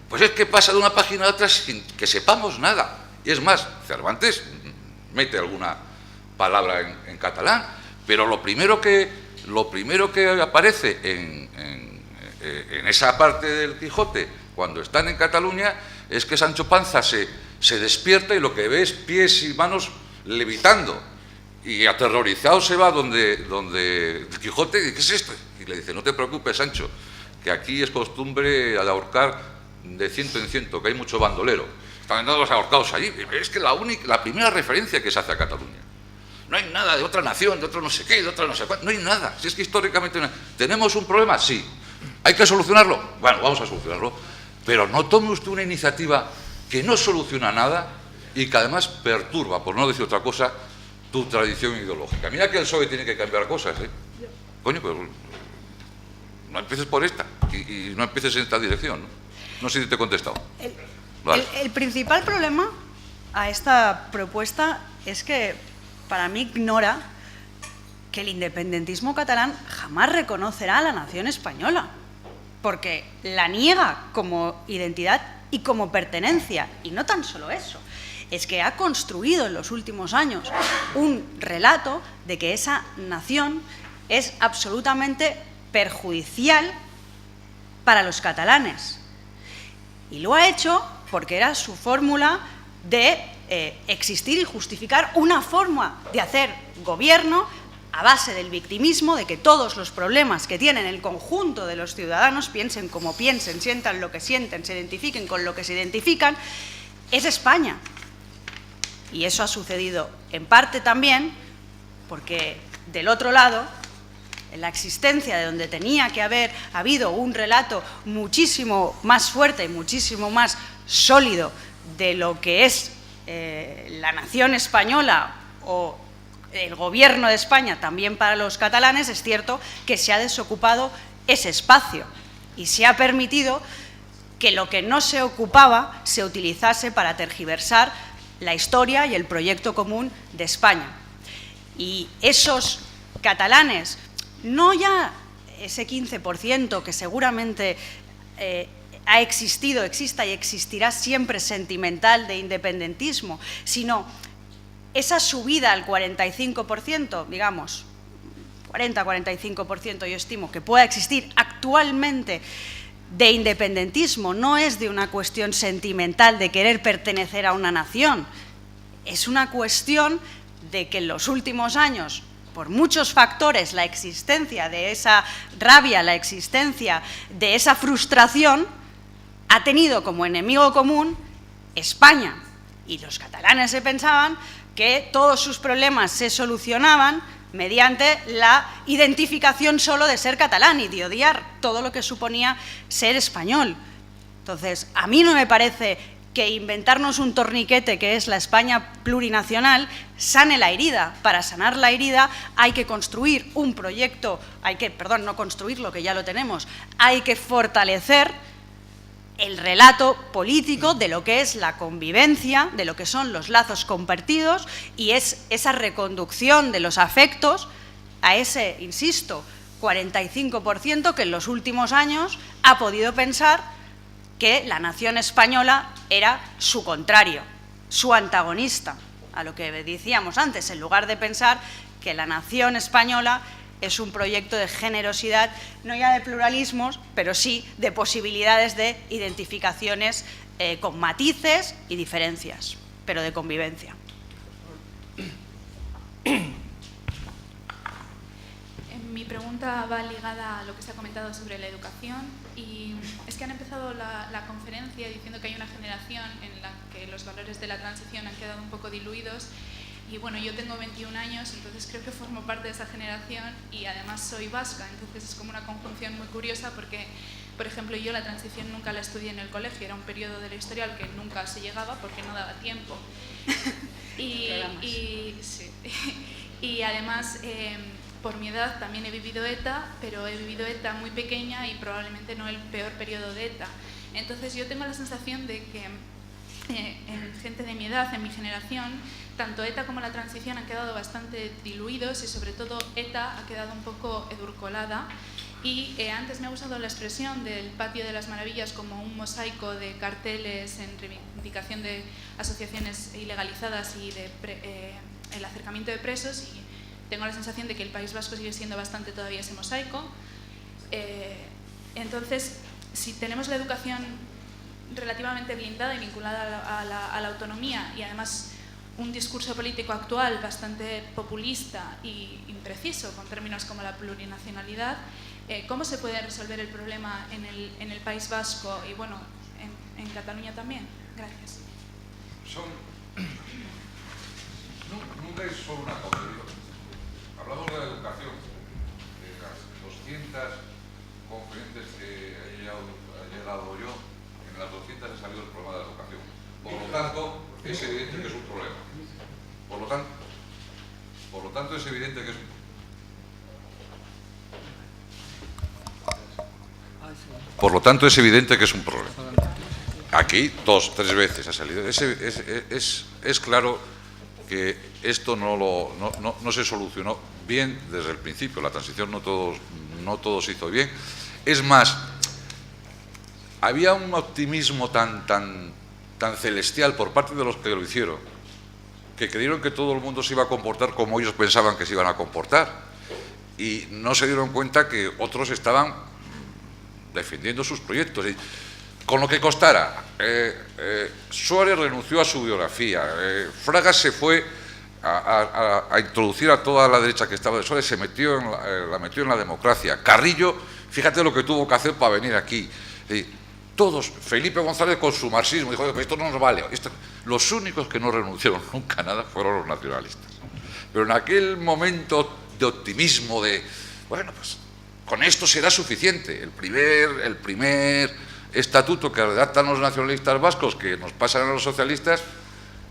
Speaker 3: Pues es que pasa de una página a otra sin que sepamos nada. Y es más, Cervantes mete alguna palabra en catalán, pero lo primero que aparece en esa parte del Quijote, cuando están en Cataluña, es que Sancho Panza se despierta y lo que ve es pies y manos levitando. Y aterrorizado se va donde el Quijote y dice, ¿qué es esto? Y le dice, no te preocupes, Sancho, que aquí es costumbre de ahorcar de 100 en 100, que hay mucho bandolero. Están todos ahorcados allí. Es que la primera referencia que se hace a Cataluña. No hay nada de otra nación, de otro no sé qué, de otra no sé cuánto. No hay nada. Si es que históricamente ¿tenemos un problema? Sí. ¿Hay que solucionarlo? Bueno, vamos a solucionarlo. Pero no tome usted una iniciativa que no soluciona nada y que además perturba, por no decir otra cosa, tu tradición ideológica. Mira que el PSOE tiene que cambiar cosas, ¿eh? Coño, pero no empieces por esta y no empieces en esta dirección, ¿no? No sé si te he contestado. Vale.
Speaker 1: El principal problema a esta propuesta es que para mí ignora que el independentismo catalán jamás reconocerá a la nación española, porque la niega como identidad y como pertenencia, y no tan solo eso, es que ha construido en los últimos años un relato de que esa nación es absolutamente perjudicial para los catalanes. Y lo ha hecho porque era su fórmula de existir y justificar una forma de hacer gobierno a base del victimismo, de que todos los problemas que tienen el conjunto de los ciudadanos, piensen como piensen, sientan lo que sienten, se identifiquen con lo que se identifican, es España. Y eso ha sucedido en parte también porque del otro lado, en la existencia de donde tenía que haber habido un relato muchísimo más fuerte y muchísimo más sólido de lo que es la nación española o el gobierno de España también para los catalanes, es cierto que se ha desocupado ese espacio y se ha permitido que lo que no se ocupaba se utilizase para tergiversar la historia y el proyecto común de España. Y esos catalanes, no ya ese 15% que seguramente ha existido, exista y existirá siempre sentimental de independentismo, sino esa subida al 45%, digamos, 40-45% yo estimo que pueda existir actualmente de independentismo, no es de una cuestión sentimental de querer pertenecer a una nación, es una cuestión de que en los últimos años, por muchos factores, la existencia de esa rabia, la existencia de esa frustración, ha tenido como enemigo común España. Y los catalanes se pensaban que todos sus problemas se solucionaban mediante la identificación solo de ser catalán y de odiar todo lo que suponía ser español. Entonces, a mí no me parece que inventarnos un torniquete que es la España plurinacional sane la herida. Para sanar la herida hay que construir un proyecto, no construirlo, que ya lo tenemos, hay que fortalecer el relato político de lo que es la convivencia, de lo que son los lazos compartidos, y es esa reconducción de los afectos a ese, insisto, 45% que en los últimos años ha podido pensar que la nación española era su contrario, su antagonista, a lo que decíamos antes, en lugar de pensar que la nación española es un proyecto de generosidad, no ya de pluralismos, pero sí de posibilidades de identificaciones con matices y diferencias, pero de convivencia.
Speaker 7: Mi pregunta va ligada a lo que se ha comentado sobre la educación, y es que han empezado la conferencia diciendo que hay una generación en la que los valores de la transición han quedado un poco diluidos, y bueno, yo tengo 21 años, entonces creo que formo parte de esa generación y además soy vasca, entonces es como una conjunción muy curiosa porque, por ejemplo, yo la transición nunca la estudié en el colegio, era un periodo de la historia al que nunca se llegaba porque no daba tiempo. Y además, por mi edad también he vivido ETA, pero he vivido ETA muy pequeña y probablemente no el peor periodo de ETA. Entonces yo tengo la sensación de que en gente de mi edad, en mi generación, tanto ETA como la transición han quedado bastante diluidos y sobre todo ETA ha quedado un poco edulcorada. Y antes me ha usado la expresión del Patio de las Maravillas como un mosaico de carteles en reivindicación de asociaciones ilegalizadas y de el acercamiento de presos, y tengo la sensación de que el País Vasco sigue siendo bastante todavía ese mosaico. Entonces, si tenemos la educación relativamente blindada y vinculada a la autonomía y además un discurso político actual bastante populista y impreciso con términos como la plurinacionalidad, ¿cómo se puede resolver el problema en el País Vasco y bueno, en Cataluña también? Gracias.
Speaker 3: Nunca es solo una cosa. Hablamos de la educación, de las 200 conferencias que he dado yo, en las 200 ha salido el problema de la educación. Por lo tanto, es evidente que es un problema. Por lo tanto es evidente que es un problema. Por lo tanto, es evidente que es un problema. Aquí 2, 3 veces ha salido. Es claro que esto no se solucionó bien desde el principio. La transición no todo se hizo bien. Es más, había un optimismo tan celestial por parte de los que lo hicieron, que creyeron que todo el mundo se iba a comportar como ellos pensaban que se iban a comportar, y no se dieron cuenta que otros estaban defendiendo sus proyectos, y con lo que costara. Suárez renunció a su biografía, Fraga se fue a introducir a toda la derecha que estaba de Suárez, la metió en la democracia. Carrillo, fíjate lo que tuvo que hacer para venir aquí. Todos, Felipe González con su marxismo, dijo, esto no nos vale. Los únicos que no renunciaron nunca a nada fueron los nacionalistas. Pero en aquel momento de optimismo, bueno, pues con esto será suficiente. El primer estatuto que redactan los nacionalistas vascos, que nos pasan a los socialistas,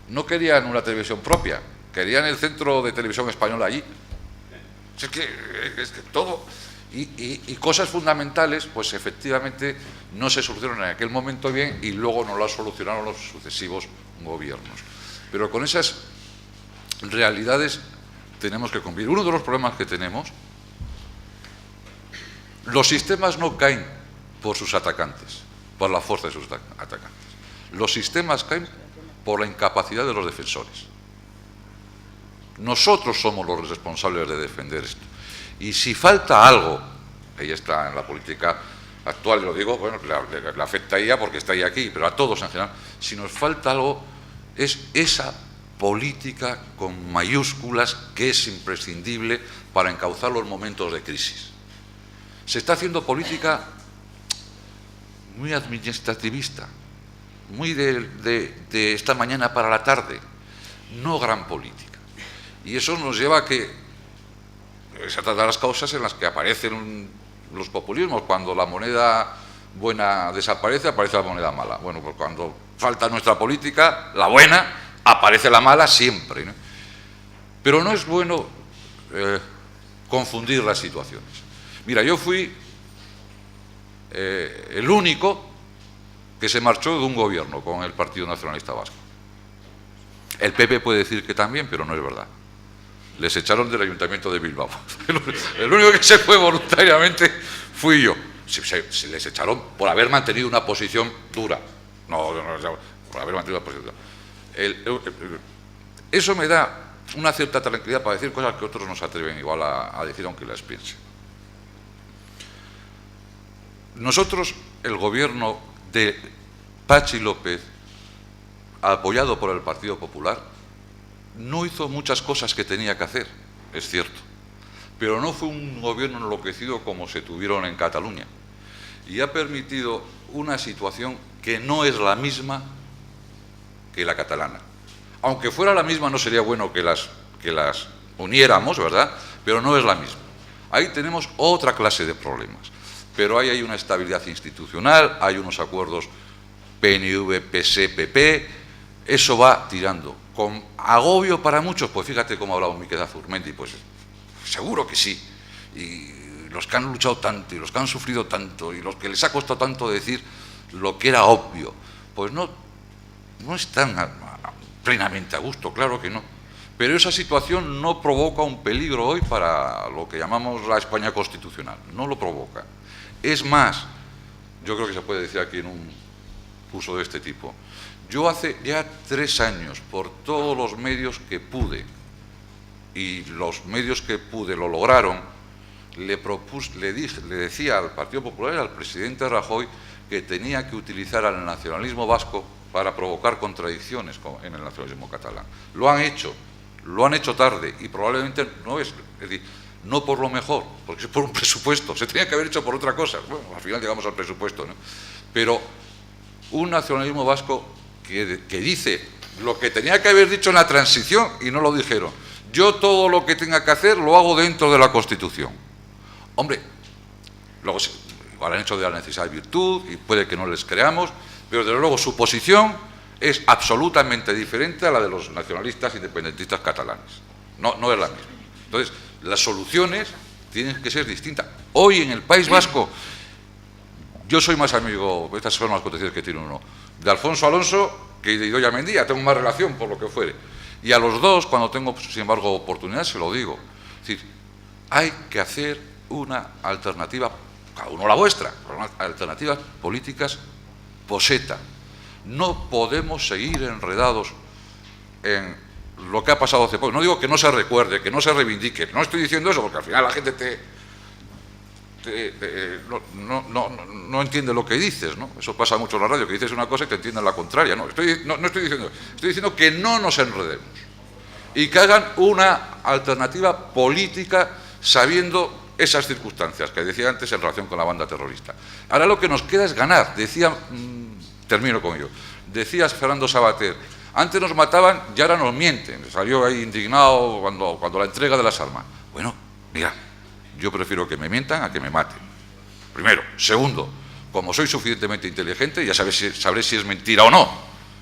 Speaker 3: no querían una televisión propia, querían el centro de televisión española allí. Es que todo... Y cosas fundamentales, pues efectivamente no se solucionaron en aquel momento bien y luego no las solucionaron los sucesivos gobiernos. Pero con esas realidades tenemos que convivir. Uno de los problemas que tenemos, los sistemas no caen por sus atacantes, por la fuerza de sus atacantes. Los sistemas caen por la incapacidad de los defensores. Nosotros somos los responsables de defender esto. Y si falta algo, ahí está en la política actual, lo digo, bueno, le afecta a ella porque está ahí aquí, pero a todos en general, si nos falta algo, es esa política con mayúsculas que es imprescindible para encauzar los momentos de crisis. Se está haciendo política muy administrativista, muy de esta mañana para la tarde, no gran política. Y eso nos lleva a que se trata de las causas en las que aparecen los populismos. Cuando la moneda buena desaparece, aparece la moneda mala. Bueno, pues cuando falta nuestra política, la buena, aparece la mala siempre, ¿no? Pero no es bueno confundir las situaciones. Mira, yo fui el único que se marchó de un gobierno con el Partido Nacionalista Vasco. El PP puede decir que también, pero no es verdad. Les echaron del Ayuntamiento de Bilbao. El único que se fue voluntariamente fui yo. Se les echaron por haber mantenido una posición dura. No, por haber mantenido una posición dura. Eso me da una cierta tranquilidad para decir cosas que otros no se atreven igual a decir, aunque las piensen. Nosotros, el gobierno de Patxi López, apoyado por el Partido Popular, no hizo muchas cosas que tenía que hacer, es cierto, pero no fue un gobierno enloquecido como se tuvieron en Cataluña, y ha permitido una situación que no es la misma que la catalana. Aunque fuera la misma, no sería bueno que las uniéramos, ¿verdad? Pero no es la misma. Ahí tenemos otra clase de problemas, pero ahí hay una estabilidad institucional, hay unos acuerdos PNV, PS, PP, eso va tirando. Con agobio para muchos, pues fíjate cómo ha hablado Miquel Azurmendi, pues seguro que sí. Y los que han luchado tanto, y los que han sufrido tanto, y los que les ha costado tanto decir lo que era obvio, pues no están plenamente a gusto, claro que no. Pero esa situación no provoca un peligro hoy para lo que llamamos la España constitucional, no lo provoca. Es más, yo creo que se puede decir aquí en un curso de este tipo, yo hace ya 3 años, por todos los medios que pude, y los medios que pude lo lograron, le decía al Partido Popular y al presidente Rajoy que tenía que utilizar al nacionalismo vasco para provocar contradicciones en el nacionalismo catalán. Lo han hecho tarde y probablemente no es decir, no por lo mejor, porque es por un presupuesto, se tenía que haber hecho por otra cosa. Bueno, al final llegamos al presupuesto, ¿no? Pero un nacionalismo vasco que dice lo que tenía que haber dicho en la transición y no lo dijeron. Yo todo lo que tenga que hacer lo hago dentro de la Constitución. Hombre, luego igual han hecho de la necesidad de virtud y puede que no les creamos, pero desde luego su posición es absolutamente diferente a la de los nacionalistas independentistas catalanes. No es la misma. Entonces, las soluciones tienen que ser distintas. Hoy en el País Vasco, yo soy más amigo, estas son las acontecidas que tiene uno, de Alfonso Alonso que de Idoia Mendia, tengo más relación por lo que fuere. Y a los dos, cuando tengo, sin embargo, oportunidad, se lo digo. Es decir, hay que hacer una alternativa, cada uno la vuestra, alternativas políticas poseta. No podemos seguir enredados en lo que ha pasado hace poco. No digo que no se recuerde, que no se reivindique. No estoy diciendo eso, porque al final la gente no entiende lo que dices, ¿no? Eso pasa mucho en la radio, que dices una cosa y te entienden la contraria. No estoy diciendo que no nos enredemos y que hagan una alternativa política sabiendo esas circunstancias que decía antes en relación con la banda terrorista. Ahora lo que nos queda es ganar. Termino con ello. Decía Fernando Savater, antes nos mataban y ahora nos mienten. Salió ahí indignado cuando la entrega de las armas. Bueno, mira, yo prefiero que me mientan a que me maten. Primero. Segundo, como soy suficientemente inteligente, ya sabré si es mentira o no.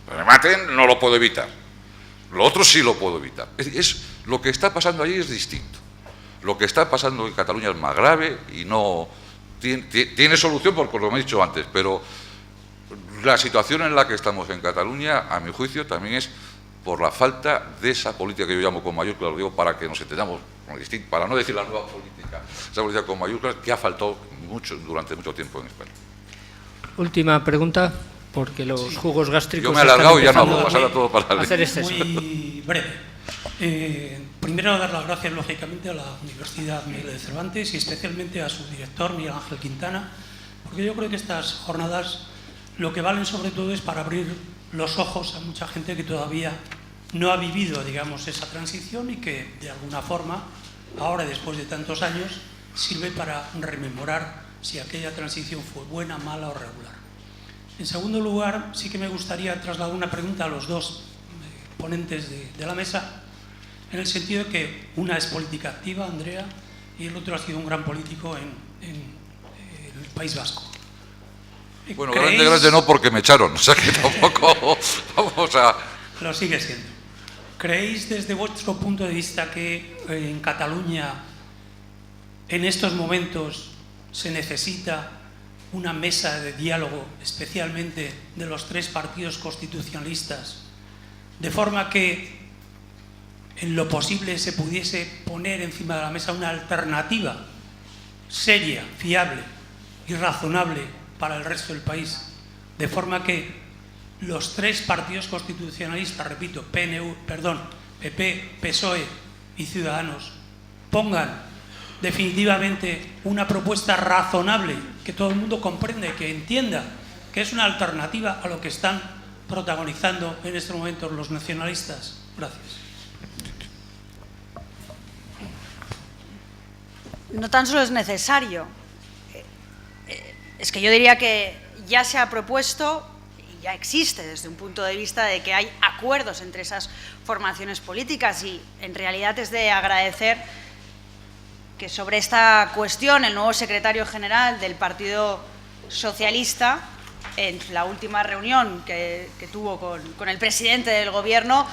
Speaker 3: Pero me maten no lo puedo evitar. Lo otro sí lo puedo evitar. Lo que está pasando allí es distinto. Lo que está pasando en Cataluña es más grave y no tiene solución, porque lo he dicho antes, pero la situación en la que estamos en Cataluña, a mi juicio, también es por la falta de esa política que yo llamo con mayúsculas, lo digo para que nos entendamos, para no decir la nueva política, esa política con mayúsculas que ha faltado durante mucho tiempo en España.
Speaker 2: Última pregunta, porque los jugos gástricos...
Speaker 3: Yo me he alargado y ya no hablo, pasará todo para la
Speaker 2: hacer exceso.
Speaker 8: Muy breve. Primero dar las gracias, lógicamente, a la Universidad Miguel de Cervantes y especialmente a su director, Miguel Ángel Quintana, porque yo creo que estas jornadas lo que valen sobre todo es para abrir los ojos a mucha gente que todavía no ha vivido, digamos, esa transición y que, de alguna forma, ahora, después de tantos años, sirve para rememorar si aquella transición fue buena, mala o regular. En segundo lugar, sí que me gustaría trasladar una pregunta a los dos ponentes de la mesa, en el sentido de que una es política activa, Andrea, y el otro ha sido un gran político en el País Vasco.
Speaker 3: Bueno, grande no, porque me echaron, o sea que tampoco vamos a...
Speaker 8: Lo sigue siendo. ¿Creéis desde vuestro punto de vista que en Cataluña en estos momentos se necesita una mesa de diálogo, especialmente de los 3 partidos constitucionalistas, de forma que en lo posible se pudiese poner encima de la mesa una alternativa seria, fiable y razonable para el resto del país, de forma que los 3 partidos constitucionalistas, repito, PP, PSOE y Ciudadanos, pongan definitivamente una propuesta razonable que todo el mundo comprende, que entienda que es una alternativa a lo que están protagonizando en estos momentos los nacionalistas? Gracias.
Speaker 1: No tan solo es necesario, es que yo diría que ya se ha propuesto y ya existe desde un punto de vista de que hay acuerdos entre esas formaciones políticas, y en realidad es de agradecer que sobre esta cuestión el nuevo secretario general del Partido Socialista, en la última reunión que tuvo con el presidente del Gobierno,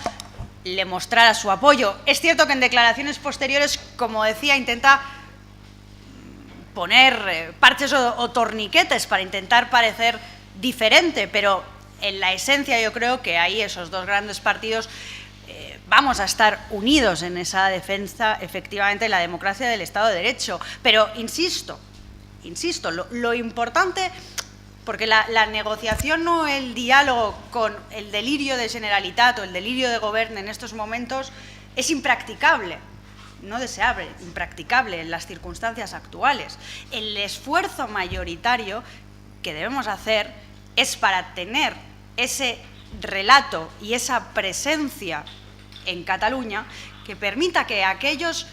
Speaker 1: le mostrara su apoyo. Es cierto que en declaraciones posteriores, como decía, intenta poner parches o torniquetes para intentar parecer diferente, pero en la esencia yo creo que ahí esos 2 grandes partidos vamos a estar unidos en esa defensa, efectivamente, de la democracia y del Estado de Derecho. Pero insisto, lo importante, porque la negociación o el diálogo con el delirio de Generalitat o el delirio de Govern en estos momentos es impracticable. No deseable, impracticable en las circunstancias actuales. El esfuerzo mayoritario que debemos hacer es para tener ese relato y esa presencia en Cataluña que permita que aquellos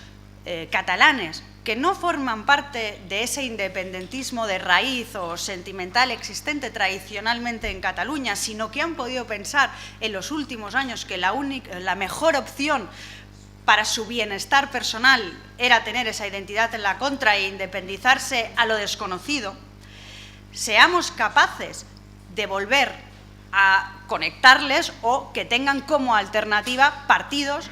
Speaker 1: catalanes que no forman parte de ese independentismo de raíz o sentimental existente tradicionalmente en Cataluña, sino que han podido pensar en los últimos años que la mejor opción para su bienestar personal era tener esa identidad en la contra e independizarse a lo desconocido, seamos capaces de volver a conectarles o que tengan como alternativa partidos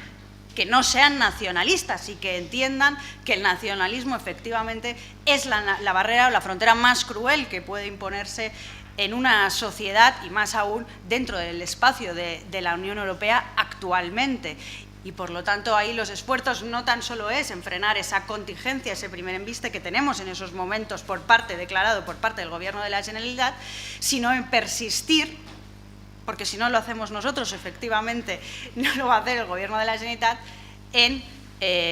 Speaker 1: que no sean nacionalistas y que entiendan que el nacionalismo efectivamente es la barrera o la frontera más cruel que puede imponerse en una sociedad, y más aún dentro del espacio de la Unión Europea actualmente. Y por lo tanto ahí los esfuerzos no tan solo es en frenar esa contingencia, ese primer embiste que tenemos en esos momentos declarado por parte del Gobierno de la Generalitat, sino en persistir, porque si no lo hacemos nosotros, efectivamente no lo va a hacer el Gobierno de la Generalitat, en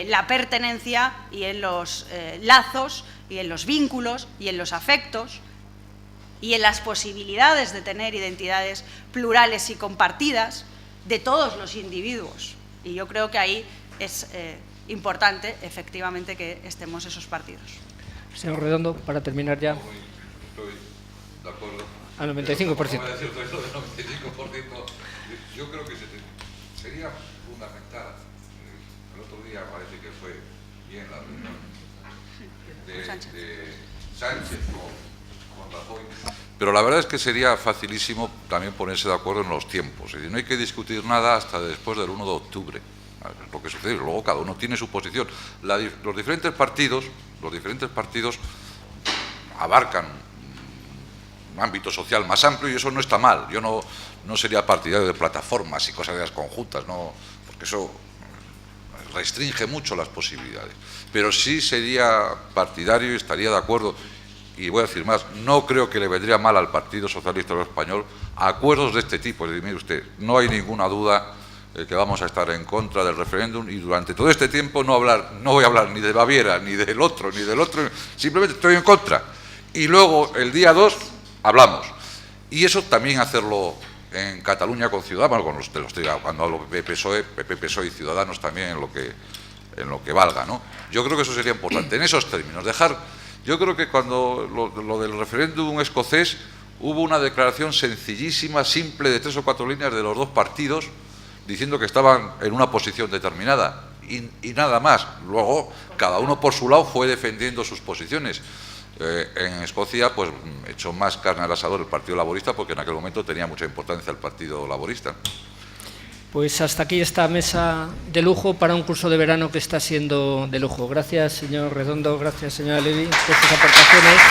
Speaker 1: la pertenencia y en los lazos y en los vínculos y en los afectos y en las posibilidades de tener identidades plurales y compartidas de todos los individuos. Y yo creo que ahí es importante, efectivamente, que estemos esos partidos.
Speaker 2: Señor Redondo, para terminar ya.
Speaker 3: Estoy de acuerdo.
Speaker 2: Al 95%.
Speaker 3: Voy a decir lo del 95%. Yo creo que sería fundamental. El otro día parece que fue bien la reunión de Sánchez con Rajoy. Pero la verdad es que sería facilísimo también ponerse de acuerdo en los tiempos. Es decir, no hay que discutir nada hasta después del 1 de octubre. Lo que sucede, luego cada uno tiene su posición. Los diferentes partidos abarcan un ámbito social más amplio y eso no está mal. Yo no sería partidario de plataformas y cosas de las conjuntas, no, porque eso restringe mucho las posibilidades. Pero sí sería partidario y estaría de acuerdo. Y voy a decir más, no creo que le vendría mal al Partido Socialista Obrero Español acuerdos de este tipo. Es decir, mire usted, no hay ninguna duda que vamos a estar en contra del referéndum y durante todo este tiempo no voy a hablar ni de Baviera, ni del otro, simplemente estoy en contra. Y luego, el día 2, hablamos. Y eso también hacerlo en Cataluña con Ciudadanos, con cuando hablo de PP, PSOE y Ciudadanos también en lo que valga, ¿no? Yo creo que eso sería importante, en esos términos, yo creo que cuando lo del referéndum escocés hubo una declaración sencillísima, simple, de 3 o 4 líneas de los 2 partidos diciendo que estaban en una posición determinada y nada más. Luego, cada uno por su lado fue defendiendo sus posiciones. En Escocia, pues echó más carne al asador el Partido Laborista, porque en aquel momento tenía mucha importancia el Partido Laborista.
Speaker 2: Pues hasta aquí esta mesa de lujo para un curso de verano que está siendo de lujo. Gracias, señor Redondo, gracias, señora Levy, por sus aportaciones.